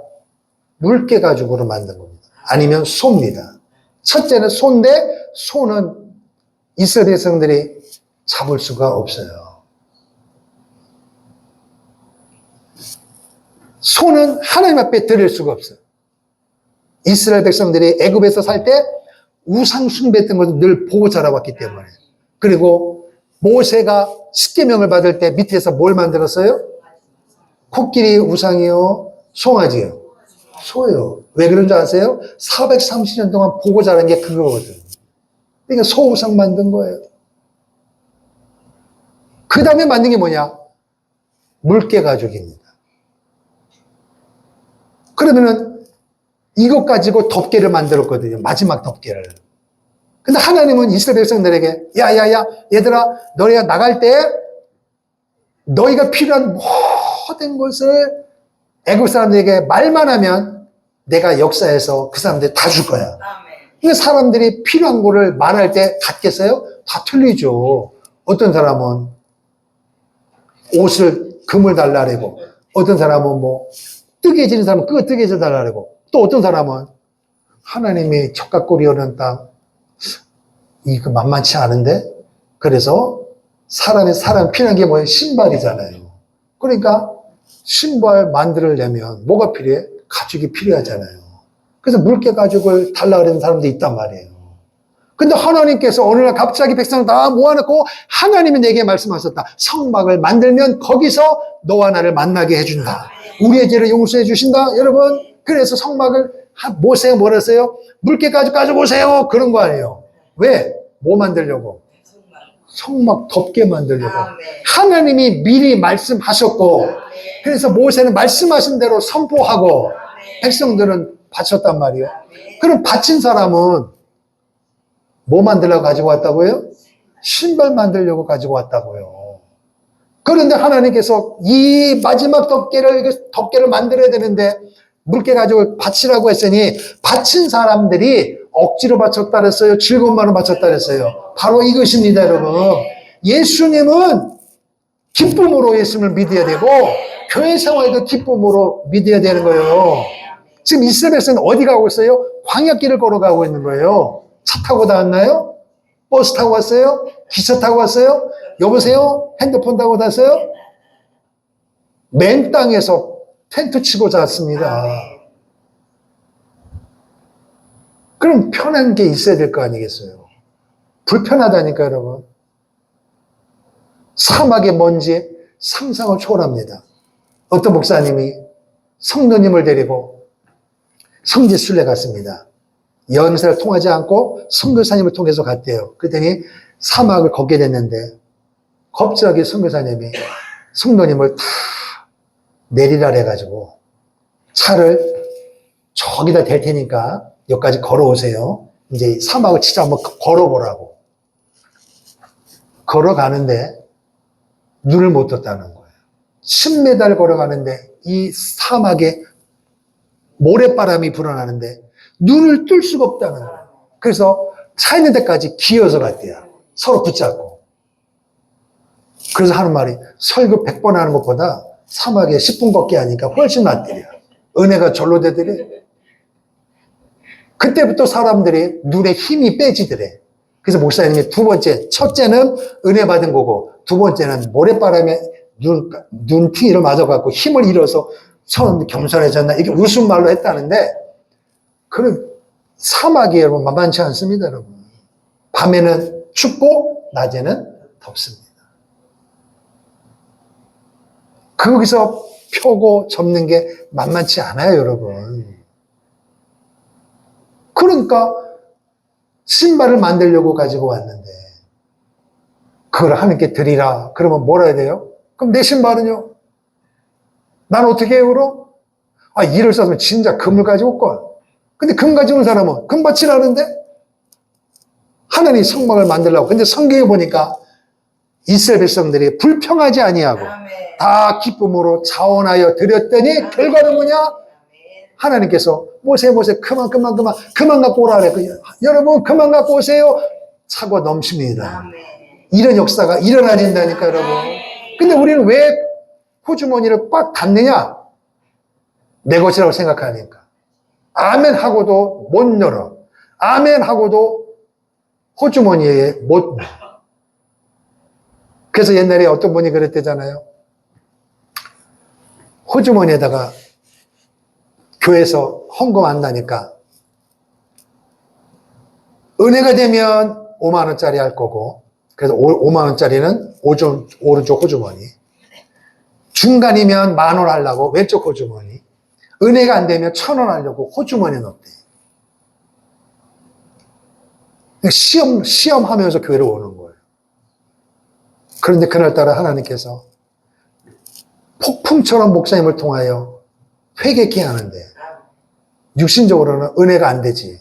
물개 가죽으로 만든 겁니다. 아니면 소입니다. 첫째는 소인데 소는 이스라엘 백성들이 잡을 수가 없어요. 소는 하나님 앞에 드릴 수가 없어요. 이스라엘 백성들이 애굽에서 살 때 우상 숭배했던 것을 늘 보고 자라왔기 때문에. 그리고 모세가 십계명을 받을 때 밑에서 뭘 만들었어요? 코끼리 우상이요? 송아지요? 소요. 왜 그런 줄 아세요? 430년 동안 보고 자란 게 그거거든. 그러니까 소 우상 만든 거예요. 그 다음에 만든 게 뭐냐? 물개 가죽입니다. 그러면은 이것 가지고 덮개를 만들었거든요. 마지막 덮개를. 근데 하나님은 이스라엘 백성들에게 야야야 얘들아 너희가 나갈 때 너희가 필요한 모든 것을 애국 사람들에게 말만 하면 내가 역사에서 그 사람들 다 줄 거야. 근데 사람들이 필요한 거를 말할 때 갖겠어요? 다 틀리죠. 어떤 사람은 옷을 금을 달라고 어떤 사람은 뭐 뜨개지는 사람은 그거 뜨개질 달라고 또 어떤 사람은 하나님이 척갓골이 오는 땅 이거 만만치 않은데 그래서 사람 필요한 게 뭐예요? 신발이잖아요. 그러니까 신발 만들려면 뭐가 필요해? 가죽이 필요하잖아요. 그래서 물개 가죽을 달라 그러는 사람도 있단 말이에요. 근데 하나님께서 어느 날 갑자기 백성을 다 모아놓고 하나님이 내게 말씀하셨다. 성막을 만들면 거기서 너와 나를 만나게 해준다. 우리의 죄를 용서해 주신다. 여러분, 그래서 성막을 모세가 뭐라 했어요? 물개 가져오세요. 그런 거 아니에요. 왜? 뭐 만들려고? 성막 덮게 만들려고. 하나님이 미리 말씀하셨고, 그래서 모세는 말씀하신 대로 선포하고 백성들은 바쳤단 말이에요. 그럼 바친 사람은 뭐 만들려고 가지고 왔다고요? 신발 만들려고 가지고 왔다고요. 그런데 하나님께서 이 마지막 덮개를 만들어야 되는데 물개 가지고 바치라고 했으니 바친 사람들이 억지로 바쳤다 그랬어요? 즐거움만으로 바쳤다 그랬어요? 바로 이것입니다, 여러분. 예수님은 기쁨으로 예수님을 믿어야 되고 교회 생활도 기쁨으로 믿어야 되는 거예요. 지금 이스라엘 백성은 어디 가고 있어요? 광야길을 걸어가고 있는 거예요. 차 타고 다 왔나요? 버스 타고 왔어요? 기차 타고 왔어요? 여보세요? 핸드폰 타고 왔어요? 맨 땅에서 텐트 치고 잤습니다. 그럼 편한 게 있어야 될 거 아니겠어요? 불편하다니까, 여러분. 사막의 먼지 상상을 초월합니다. 어떤 목사님이 성도님을 데리고 성지순례 갔습니다. 연세를 통하지 않고 선교사님을 통해서 갔대요. 그랬더니 사막을 걷게 됐는데 갑자기 선교사님이 성도님을 다 내리라 해가지고 차를 저기다 댈 테니까 여기까지 걸어오세요. 이제 사막을 진짜 한번 걸어보라고. 걸어가는데 눈을 못 떴다는 거예요. 10m를 걸어가는데 이 사막에 모래바람이 불어나는데 눈을 뜰 수가 없다는 거예요. 그래서 차 있는 데까지 기어서 갔대요. 서로 붙잡고. 그래서 하는 말이 설교 100번 하는 것보다 사막에 10분 걷기 하니까 훨씬 낫대요. 은혜가 절로 되더래. 그때부터 사람들이 눈에 힘이 빼지더래. 그래서 목사님이 두 번째, 첫째는 은혜 받은 거고 두 번째는 모래바람에 눈팅이를 맞아갖고 힘을 잃어서 사람들이 겸손해졌나 이게 웃음말로 했다는데 그런 사막이 여러분 만만치 않습니다, 여러분. 밤에는 춥고 낮에는 덥습니다. 거기서 펴고 접는 게 만만치 않아요, 여러분. 그러니까 신발을 만들려고 가지고 왔는데 그걸 하나님께 드리라. 그러면 뭐라 해야 돼요? 그럼 내 신발은요? 난 어떻게 해요, 그럼? 일을 써서 진짜 금을 가지고 올 걸. 근데 금 가지고 온 사람은 금 바치라는데 하나님 성막을 만들려고. 근데 성경에 보니까 이스라엘 백성들이 불평하지 아니하고 다 기쁨으로 자원하여 드렸더니 결과는 뭐냐? 하나님께서 모세 그만 갖고 오라 그래. 여러분 그만 갖고 오세요. 차고 넘칩니다. 이런 역사가 일어나진다니까, 여러분. 근데 우리는 왜 호주머니를 꽉 닫느냐? 내 것이라고 생각하니까. 아멘 하고도 못 열어. 아멘 하고도 호주머니에 못 넣어. 그래서 옛날에 어떤 분이 그랬대잖아요. 호주머니에다가 교회에서 헌금 한다니까 은혜가 되면 5만 원짜리 할 거고 그래서 5만 원짜리는 오른쪽 호주머니, 중간이면 10,000원 하려고 왼쪽 호주머니, 은혜가 안 되면 1,000원 하려고 호주머니에 넣었대. 시험하면서 교회를 오는 거예요. 그런데 그날따라 하나님께서 폭풍처럼 목사님을 통하여 회개케 하는데 육신적으로는 은혜가 안 되지.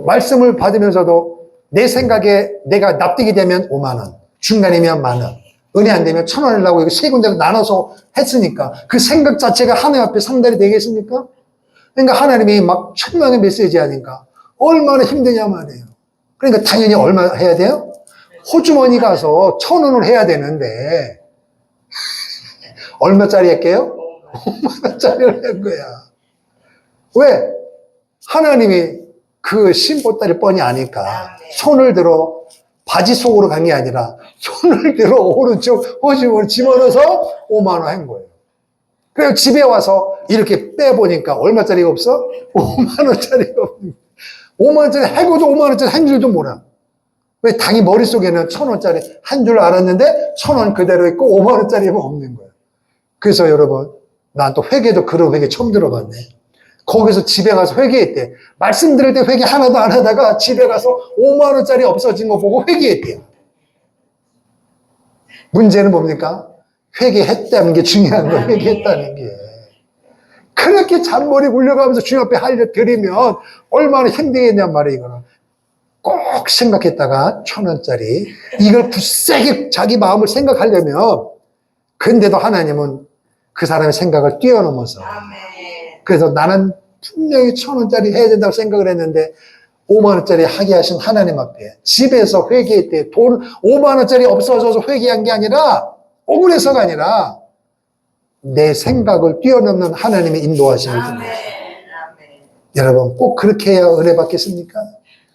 말씀을 받으면서도 내 생각에 내가 납득이 되면 5만 원, 중간이면 10,000원, 은혜 안 되면 1,000원 하려고 이거 세 군데로 나눠서 했으니까 그 생각 자체가 하나님 앞에 상달이 되겠습니까? 그러니까 하나님이 막 천명의 메시지 하니까 얼마나 힘드냐 말이에요. 그러니까 당연히 얼마 해야 돼요? 호주머니 가서 1,000원을 해야 되는데 얼마짜리 할게요? 5만 원짜리를 한 거야. 왜? 하나님이 그 신보따리 뻔히 아니까 손을 들어 바지 속으로 간 게 아니라 손을 들어 오른쪽 호주머니 집어넣어서 5만 원 한 거예요. 그래서 집에 와서 이렇게 빼보니까 얼마짜리가 없어? 5만 원짜리가 없는 거예요. 5만 원짜리 해고도 5만 원짜리 한 줄도 몰라. 왜? 당이 머릿속에는 1,000원짜리 한 줄 알았는데 1,000원 그대로 있고 5만 원짜리는 없는 거예요. 그래서 여러분, 난 또 회계도 그런 회계 처음 들어봤네. 거기서 집에 가서 회계했대. 말씀 들을 때 회계 하나도 안 하다가 집에 가서 5만 원짜리 없어진 거 보고 회계했대요. 문제는 뭡니까? 회개했다는 게 중요한 거예요. 회개했다는 게. 그렇게 잔머리 굴려가면서 주님 앞에 알려드리면 얼마나 힘들겠냔 말이에요. 이거는 꼭 생각했다가 1,000원짜리 이걸 굳세게 자기 마음을 생각하려면, 근데도 하나님은 그 사람의 생각을 뛰어넘어서, 그래서 나는 분명히 1,000원짜리 해야 된다고 생각을 했는데 5만 원짜리 하게 하신 하나님 앞에 집에서 회개할 때 돈 5만 원짜리 없어져서 회개한 게 아니라, 억울해서가 아니라 내 생각을 뛰어넘는 하나님의 인도하심을 듭니다. 여러분, 꼭 그렇게 해야 은혜 받겠습니까?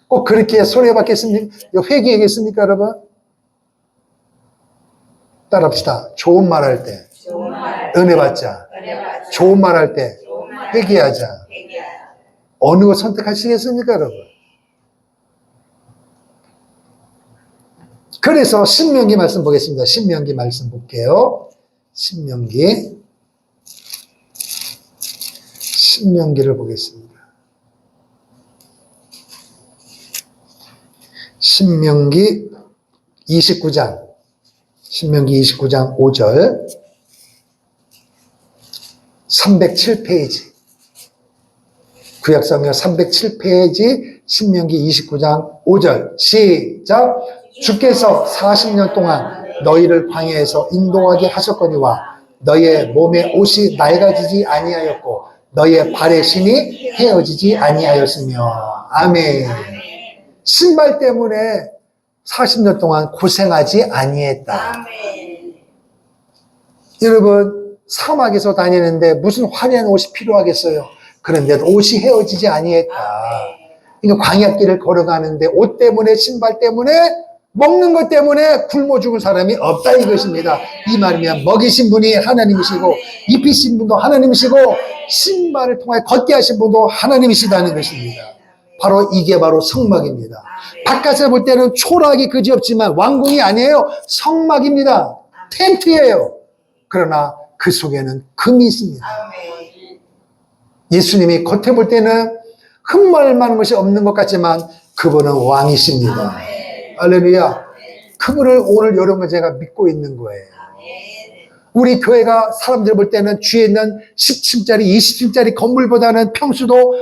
꼭 그렇게 해야 손해 받겠습니까? 회개하겠습니까, 여러분? 따라합시다. 좋은 말 할 때 은혜 받자. 좋은 말 할 때 회개하자. 어느 거 선택하시겠습니까, 여러분? 그래서 신명기 말씀 보겠습니다. 신명기 말씀 볼게요. 신명기를 보겠습니다. 신명기 29장 5절 307페이지 구약성경 307페이지 신명기 29장 5절 시작. 주께서 40년 동안 너희를 광야에서 인도하게 하셨거니와 너희의 몸에 옷이 낡아지지 아니하였고 너희의 발의 신이 헤어지지 아니하였으며. 아멘. 신발 때문에 40년 동안 고생하지 아니했다. 여러분, 사막에서 다니는데 무슨 화려한 옷이 필요하겠어요? 그런데도 옷이 헤어지지 아니했다. 그러니까 광야길을 걸어가는데 옷 때문에, 신발 때문에, 먹는 것 때문에 굶어 죽은 사람이 없다 이것입니다. 이 말이면 먹이신 분이 하나님이시고 입히신 분도 하나님이시고 신발을 통해 걷게 하신 분도 하나님이시다는 것입니다. 바로 이게 바로 성막입니다. 바깥에서 볼 때는 초라하기 그지없지만 왕궁이 아니에요. 성막입니다. 텐트예요. 그러나 그 속에는 금이 있습니다. 예수님이 겉에 볼 때는 흠말 만한 것이 없는 것 같지만 그분은 왕이십니다. 할렐루야. 그분을 오늘 여러분 제가 믿고 있는 거예요. 우리 교회가 사람들 볼 때는 주위에 있는 10층짜리, 20층짜리 건물보다는 평수도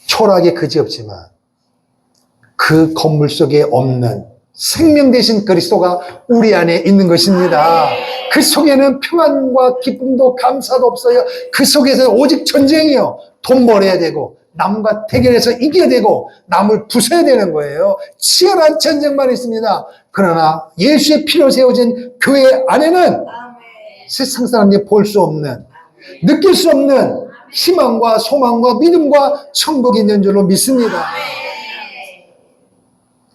초라하게 그지없지만 그 건물 속에 없는 생명 되신 그리스도가 우리 안에 있는 것입니다. 그 속에는 평안과 기쁨도 감사도 없어요. 그 속에서 오직 전쟁이요. 돈 벌어야 되고 남과 대결해서 이겨야 되고 남을 부숴야 되는 거예요. 치열한 전쟁만 있습니다. 그러나 예수의 피로 세워진 교회 안에는 세상 사람들이 볼 수 없는, 느낄 수 없는 희망과 소망과 믿음과 천국이 있는 줄로 믿습니다.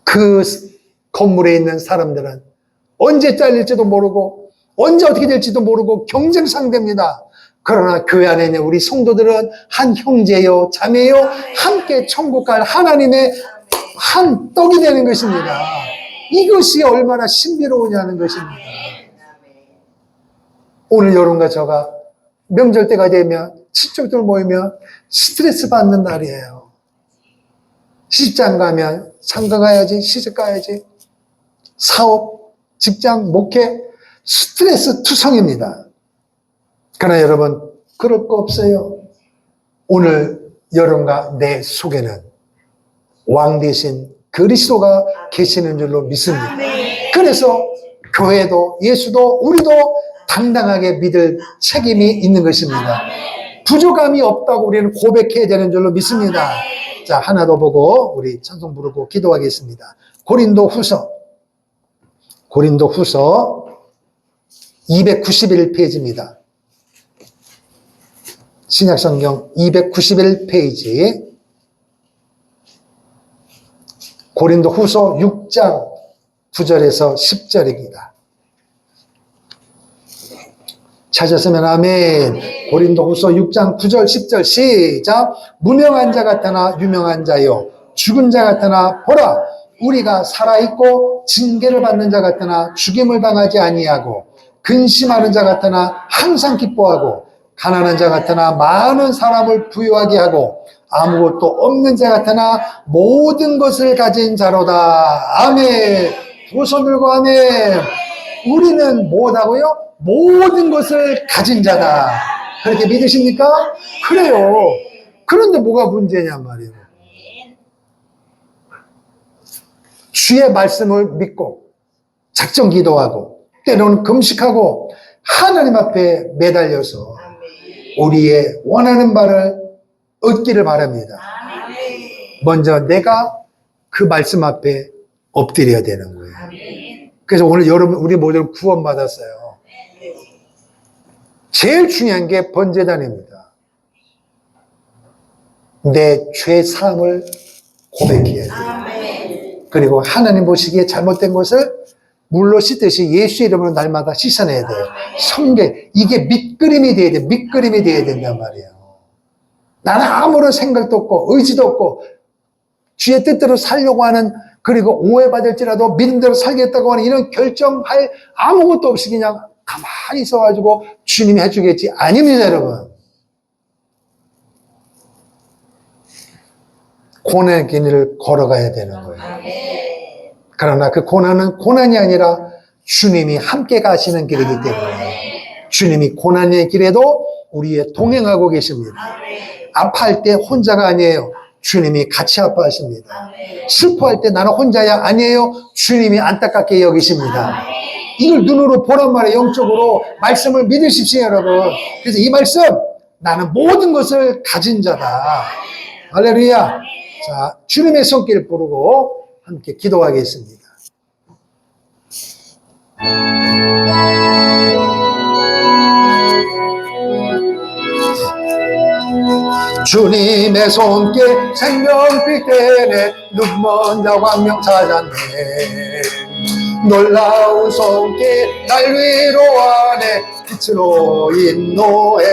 그 건물에 있는 사람들은 언제 잘릴지도 모르고 언제 어떻게 될지도 모르고 경쟁 상대입니다. 그러나 교회 안에 있는 우리 성도들은 한 형제요 자매요 함께 천국 갈 하나님의 한 떡이 되는 것입니다. 이것이 얼마나 신비로우냐는 것입니다. 오늘 여러분과 저가 명절 때가 되면 친척들 모이면 스트레스 받는 날이에요. 시집장 가면 장가 가야지, 시집 가야지, 사업, 직장, 목회, 스트레스 투성입니다. 그러나 여러분, 그럴 거 없어요. 오늘 여러분과 내 속에는 왕 대신 그리스도가 계시는 줄로 믿습니다. 그래서 교회도 예수도 우리도 당당하게 믿을 책임이 있는 것입니다. 부족함이 없다고 우리는 고백해야 되는 줄로 믿습니다. 자, 하나 더 보고 우리 찬송 부르고 기도하겠습니다. 고린도 후서 291페이지입니다. 신약성경 291페이지 고린도 후서 6장 9절에서 10절입니다. 찾았으면 아멘. 고린도후서 6장 9절 10절 시작. 무명한 자 같으나 유명한 자요 죽은 자 같으나 보라 우리가 살아있고 징계를 받는 자 같으나 죽임을 당하지 아니하고 근심하는 자 같으나 항상 기뻐하고 가난한 자 같으나 많은 사람을 부유하게 하고 아무것도 없는 자 같으나 모든 것을 가진 자로다. 아멘. 두 손 들고 아멘. 우리는 뭐다고요? 모든 것을 가진 자다. 그렇게 믿으십니까? 그래요. 그런데 뭐가 문제냐 말이에요. 주의 말씀을 믿고 작정 기도하고 때로는 금식하고 하나님 앞에 매달려서 우리의 원하는 바를 얻기를 바랍니다. 먼저 내가 그 말씀 앞에 엎드려야 되는 거예요. 그래서 오늘 여러분 우리 모두 구원받았어요. 제일 중요한 게 번제단입니다. 내 죄 사함을 고백해야 돼요. 그리고 하나님 보시기에 잘못된 것을 물로 씻듯이 예수 이름으로 날마다 씻어내야 돼요. 성경 이게 밑그림이 돼야 돼. 밑그림이 돼야 된단 말이에요. 나는 아무런 생각도 없고 의지도 없고 주의 뜻대로 살려고 하는 그리고 오해받을지라도 믿음대로 살겠다고 하는 이런 결정할 아무것도 없이 그냥 가만히 있어가지고 주님이 해주겠지. 아닙니다, 여러분. 고난의 길을 걸어가야 되는 거예요. 그러나 그 고난은 고난이 아니라 주님이 함께 가시는 길이기 때문에 주님이 고난의 길에도 우리의 동행하고 계십니다. 아파할 때 혼자가 아니에요. 주님이 같이 아파하십니다. 슬퍼할 때 나는 혼자야 아니에요. 주님이 안타깝게 여기십니다. 이걸 눈으로 보란 말이에요. 영적으로 말씀을 믿으십시오, 여러분. 그래서 이 말씀 나는 모든 것을 가진 자다. 할렐루야. 자, 주님의 손길 부르고 함께 기도하겠습니다. 주님의 손길 생명빛 되네 눈먼 자 광명 찾았네 놀라운 손길 날 위로하네 빛으로 인도해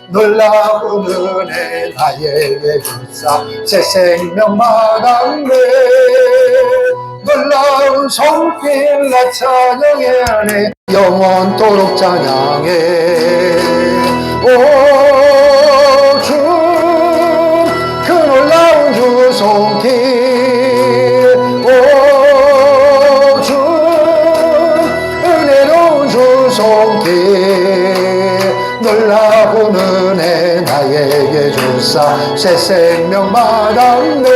놀라운 은혜 나에게 주사 새 생명 마당네 놀라운 손길 나 찬양해 영원토록 찬양해 오 주 그 놀라운 주 손길 오 주 은혜로운 주 손길 놀라운 은혜 나에게 주사 새 생명 마당네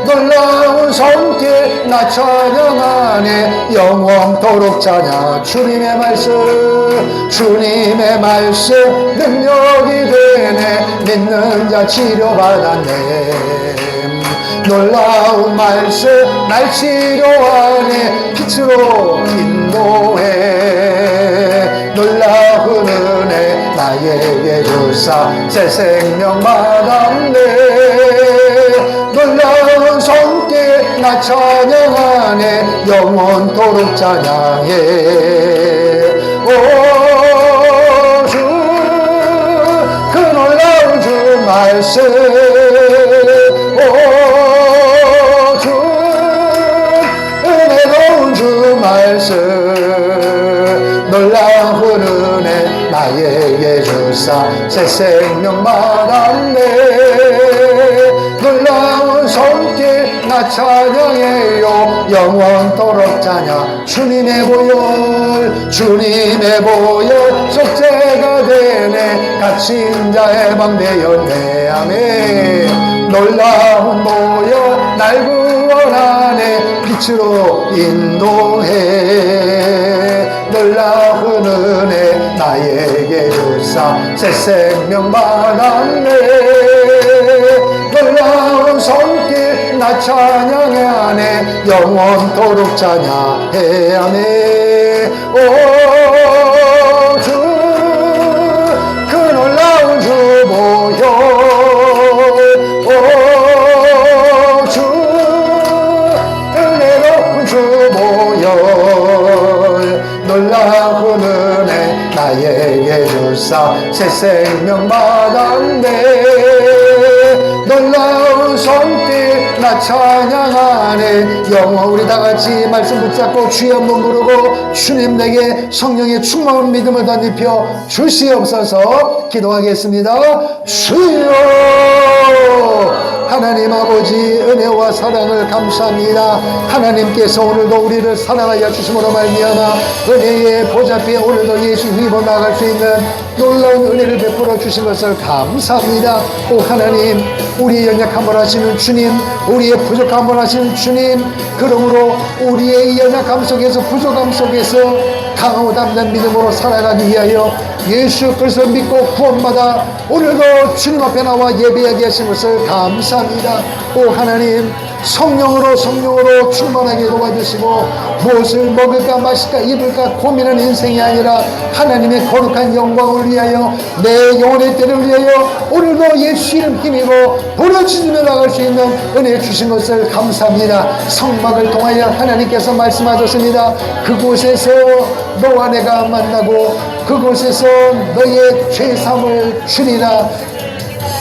놀라운 손길 나 찬양하네 영원토록 찬양 주님의 말씀 능력이 되네 믿는 자 치료받았네 놀라운 말씀 날 치료하네 빛으로 인도해 놀라운 은혜 나에게 주사 새 생명 받았네 놀라운 손길 나 찬양하네 영원토록 찬양해 오 주 그 놀라운 주 말씀 오 주 은혜로운 주 말씀 놀라운 은혜 나에게 주사 새 생명 받았네 놀라운 손길 나 찬양해요 영원토록 찬양 주님의 보혈 속죄가 되네 갇힌 자 해방되었네 아멘 놀라운 보혈 날 구원하네 빛으로 인도해 놀라운 은혜 나에게 주사 새 생명 받았네 놀라운 손길 나 찬양하네 영원토록 찬양해 하네 오 주 그 놀라운 주 보혈 오 주 은혜로운 주 보혈 놀라운 주사 새 생명 받았네. 놀라운 손길 나 찬양하네. 영원 우리 다같이 말씀 붙잡고 주여 한번 부르고 주님 내게 성령의 충만한 믿음을 덧입혀 주시옵소서. 기도하겠습니다. 주여 하나님 아버지 은혜와 사랑을 감사합니다. 하나님께서 오늘도 우리를 사랑하여 주심으로 말미암아 은혜의 보좌 앞에 오늘도 예수 힘입어 나갈 수 있는 놀라운 은혜를 베풀어 주신 것을 감사합니다. 오 하나님, 우리의 연약함을 하시는 주님, 우리의 부족함을 하시는 주님, 그러므로 우리의 연약함 속에서 부족함 속에서 강하고 담대한 믿음으로 살아가기 위하여 예수 그리스도를 믿고 구원받아 오늘도 주님 앞에 나와 예배하게 하신 것을 감사합니다. 오 하나님, 성령으로 충만하게 도와주시고 무엇을 먹을까 마실까 입을까 고민하는 인생이 아니라 하나님의 거룩한 영광을 위하여 내 영혼의 때를 위하여 오늘도 예수 이름 힘입어 부르짖으며 나갈 수 있는 은혜 주신 것을 감사합니다. 성막을 통하여 하나님께서 말씀하셨습니다. 그곳에서 너와 내가 만나고 그곳에서 너의 죄사함을 주리라.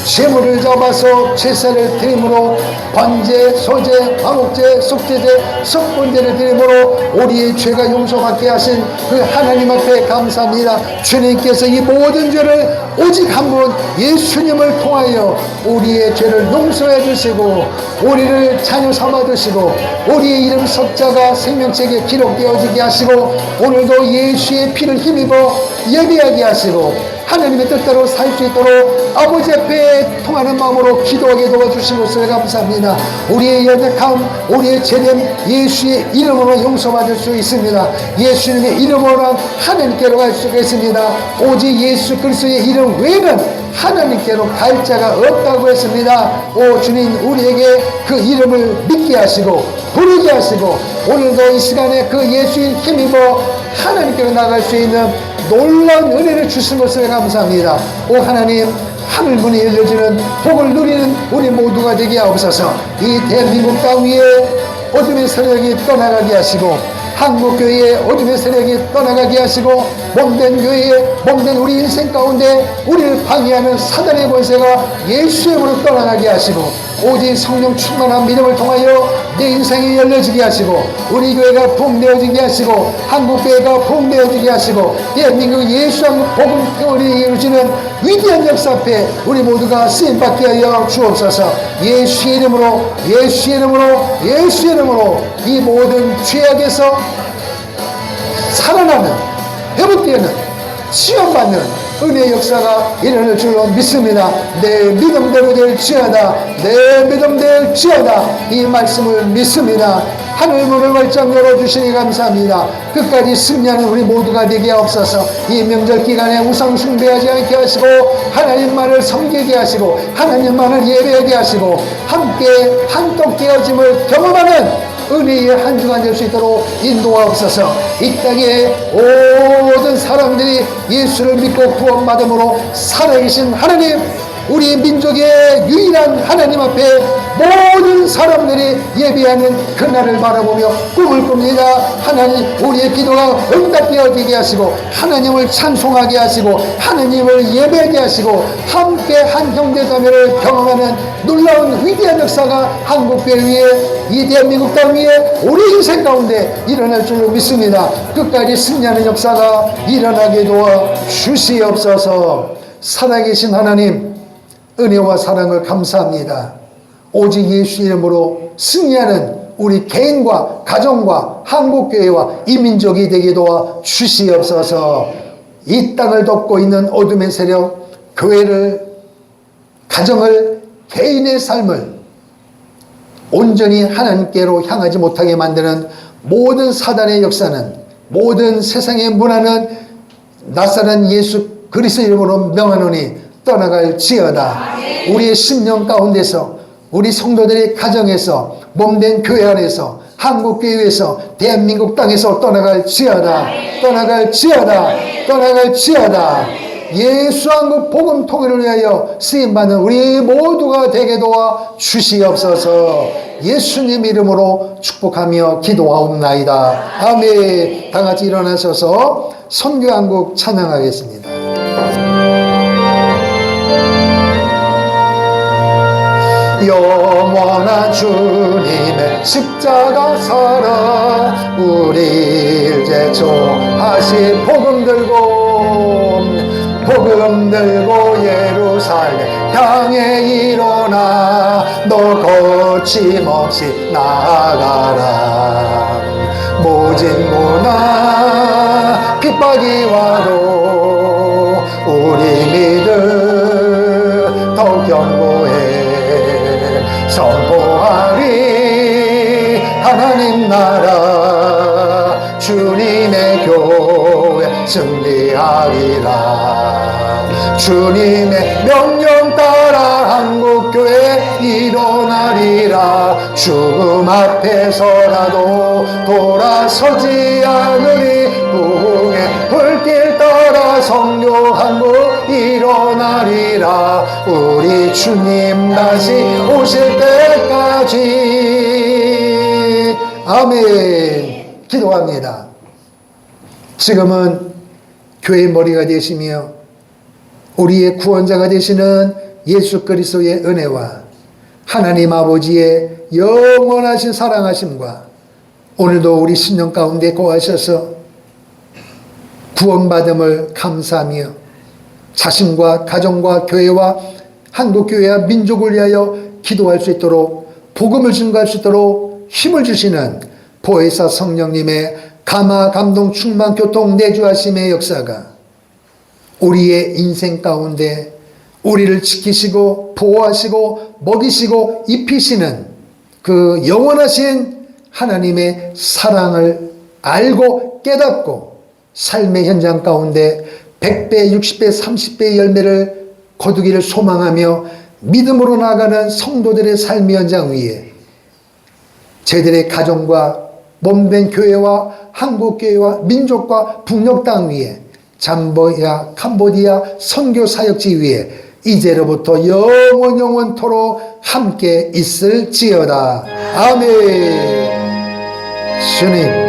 제물을 잡아서 제사를 드림으로 번제, 소제, 화목제, 속죄제, 석번제를 드림으로 우리의 죄가 용서받게 하신 그 하나님 앞에 감사합니다. 주님께서 이 모든 죄를 오직 한 분 예수님을 통하여 우리의 죄를 용서해 주시고 우리를 자녀 삼아 주시고 우리의 이름 석자가 생명책에 기록되어지게 하시고 오늘도 예수의 피를 힘입어 예배하게 하시고 하나님의 뜻대로 살 수 있도록 아버지 앞에 통하는 마음으로 기도하게 도와주신 것을 감사합니다. 우리의 연약함, 우리의 죄됨 예수의 이름으로 용서받을 수 있습니다. 예수님의 이름으로 하나님께로 갈 수가 있습니다. 오직 예수 그리스도의 이름 외에는 하나님께로 갈 자가 없다고 했습니다. 오 주님, 우리에게 그 이름을 믿게 하시고 부르게 하시고 오늘도 이 시간에 그 예수의 힘입어 하나님께로 나갈 수 있는 놀라운 은혜를 주신 것을 감사합니다. 오 하나님, 하늘문이 열려지는 복을 누리는 우리 모두가 되게 하옵소서. 이 대한민국 땅 위에 어둠의 세력이 떠나가게 하시고 한국교회의 어둠의 세력이 떠나가게 하시고 몸된 교회에 몸된 우리 인생 가운데 우리를 방해하는 사단의 권세가 예수의 이름으로 떠나가게 하시고 오직 성령 충만한 믿음을 통하여 내 인생이 열려지게 하시고 우리 교회가 부흥되어지게 하시고 한국교회가 부흥되어지게 하시고 대한민국 예수 한국 복음 회원이 이루어지는 위대한 역사 앞에 우리 모두가 쓰임받게 하여 주옵소서. 예수의 이름으로 예수의 이름으로 예수의 이름으로 이 모든 죄악에서 살아나는 회복되는 시험받는 은혜의 역사가 일어날 줄로 믿습니다. 내 믿음대로 될지어다. 내 믿음 될지어다. 이 말씀을 믿습니다. 하늘문을 활짝 열어주시니 감사합니다. 끝까지 승리하는 우리 모두가 되게 하옵소서. 이 명절 기간에 우상 숭배하지 않게 하시고 하나님만을 섬기게 하시고 하나님만을 예배하게 하시고 함께 한독 되어짐을 경험하는 은혜의 한 주간 될 수 있도록 인도하옵소서. 이 땅에 모든 사람들이 예수를 믿고 구원받음으로 살아계신 하나님, 우리 민족의 유일한 하나님 앞에 모든 사람들이 예배하는 그날을 바라보며 꿈을 꿉니다. 하나님, 우리의 기도가 응답되어지게 하시고 하나님을 찬송하게 하시고 하나님을 예배하게 하시고 함께 한 형제자매를 경험하는 놀라운 위대한 역사가 한국교회 위에 이 대한민국 땅 위에 우리 인생 가운데 일어날 줄로 믿습니다. 끝까지 승리하는 역사가 일어나게 도와 주시옵소서. 살아계신 하나님, 은혜와 사랑을 감사합니다. 오직 예수 이름으로 승리하는 우리 개인과 가정과 한국교회와 이 민족이 되게 도와 주시옵소서. 이 땅을 덮고 있는 어둠의 세력, 교회를, 가정을, 개인의 삶을 온전히 하나님께로 향하지 못하게 만드는 모든 사단의 역사는, 모든 세상의 문화는 나사렛 예수 그리스도 이름으로 명하노니 떠나갈지어다. 우리의 심령 가운데서, 우리 성도들의 가정에서, 몸된 교회 안에서, 한국교회에서, 대한민국 땅에서 떠나갈지어다. 떠나갈지어다. 떠나갈지어다. 예수 한국 복음 통일을 위하여 쓰임받는 우리 모두가 되게 도와 주시옵소서. 예수님 이름으로 축복하며 기도하옵나이다. 아멘. 다 같이 일어나셔서 선교 한국 찬양하겠습니다. 영원한 주님의 십자가 사랑 우리를 제초하신 복음 들고 예루살렘 향해 일어나 너 거침없이 나아가라. 모진 고난 핍박이 와도 우리 믿음 더욱 견고해 선포하리 하나님 나라 주님의 교회 승리하리라. 주님의 명령 따라 한국교회 일어나리라. 죽음 앞에서라도 돌아서지 않으리. 부흥의 불길 따라 성교 한국 일어나리라. 우리 주님 다시 오실 때까지. 아멘. 기도합니다. 지금은 교회의 머리가 되시며 우리의 구원자가 되시는 예수 그리스도의 은혜와 하나님 아버지의 영원하신 사랑하심과 오늘도 우리 심령 가운데 거하셔서 구원받음을 감사하며 자신과 가정과 교회와 한국교회와 민족을 위하여 기도할 수 있도록 복음을 증거할 수 있도록 힘을 주시는 보혜사 성령님의 감화 감동 충만 교통 내주하심의 역사가 우리의 인생 가운데 우리를 지키시고 보호하시고 먹이시고 입히시는 그 영원하신 하나님의 사랑을 알고 깨닫고 삶의 현장 가운데 100배, 60배, 30배의 열매를 거두기를 소망하며 믿음으로 나아가는 성도들의 삶의 현장 위에 저희들의 가정과 몸된 교회와 한국교회와 민족과 북녘 땅 위에 잠보야 캄보디아 선교 사역지 위에 이제로부터 영원토록 함께 있을지어다. 아멘. 주님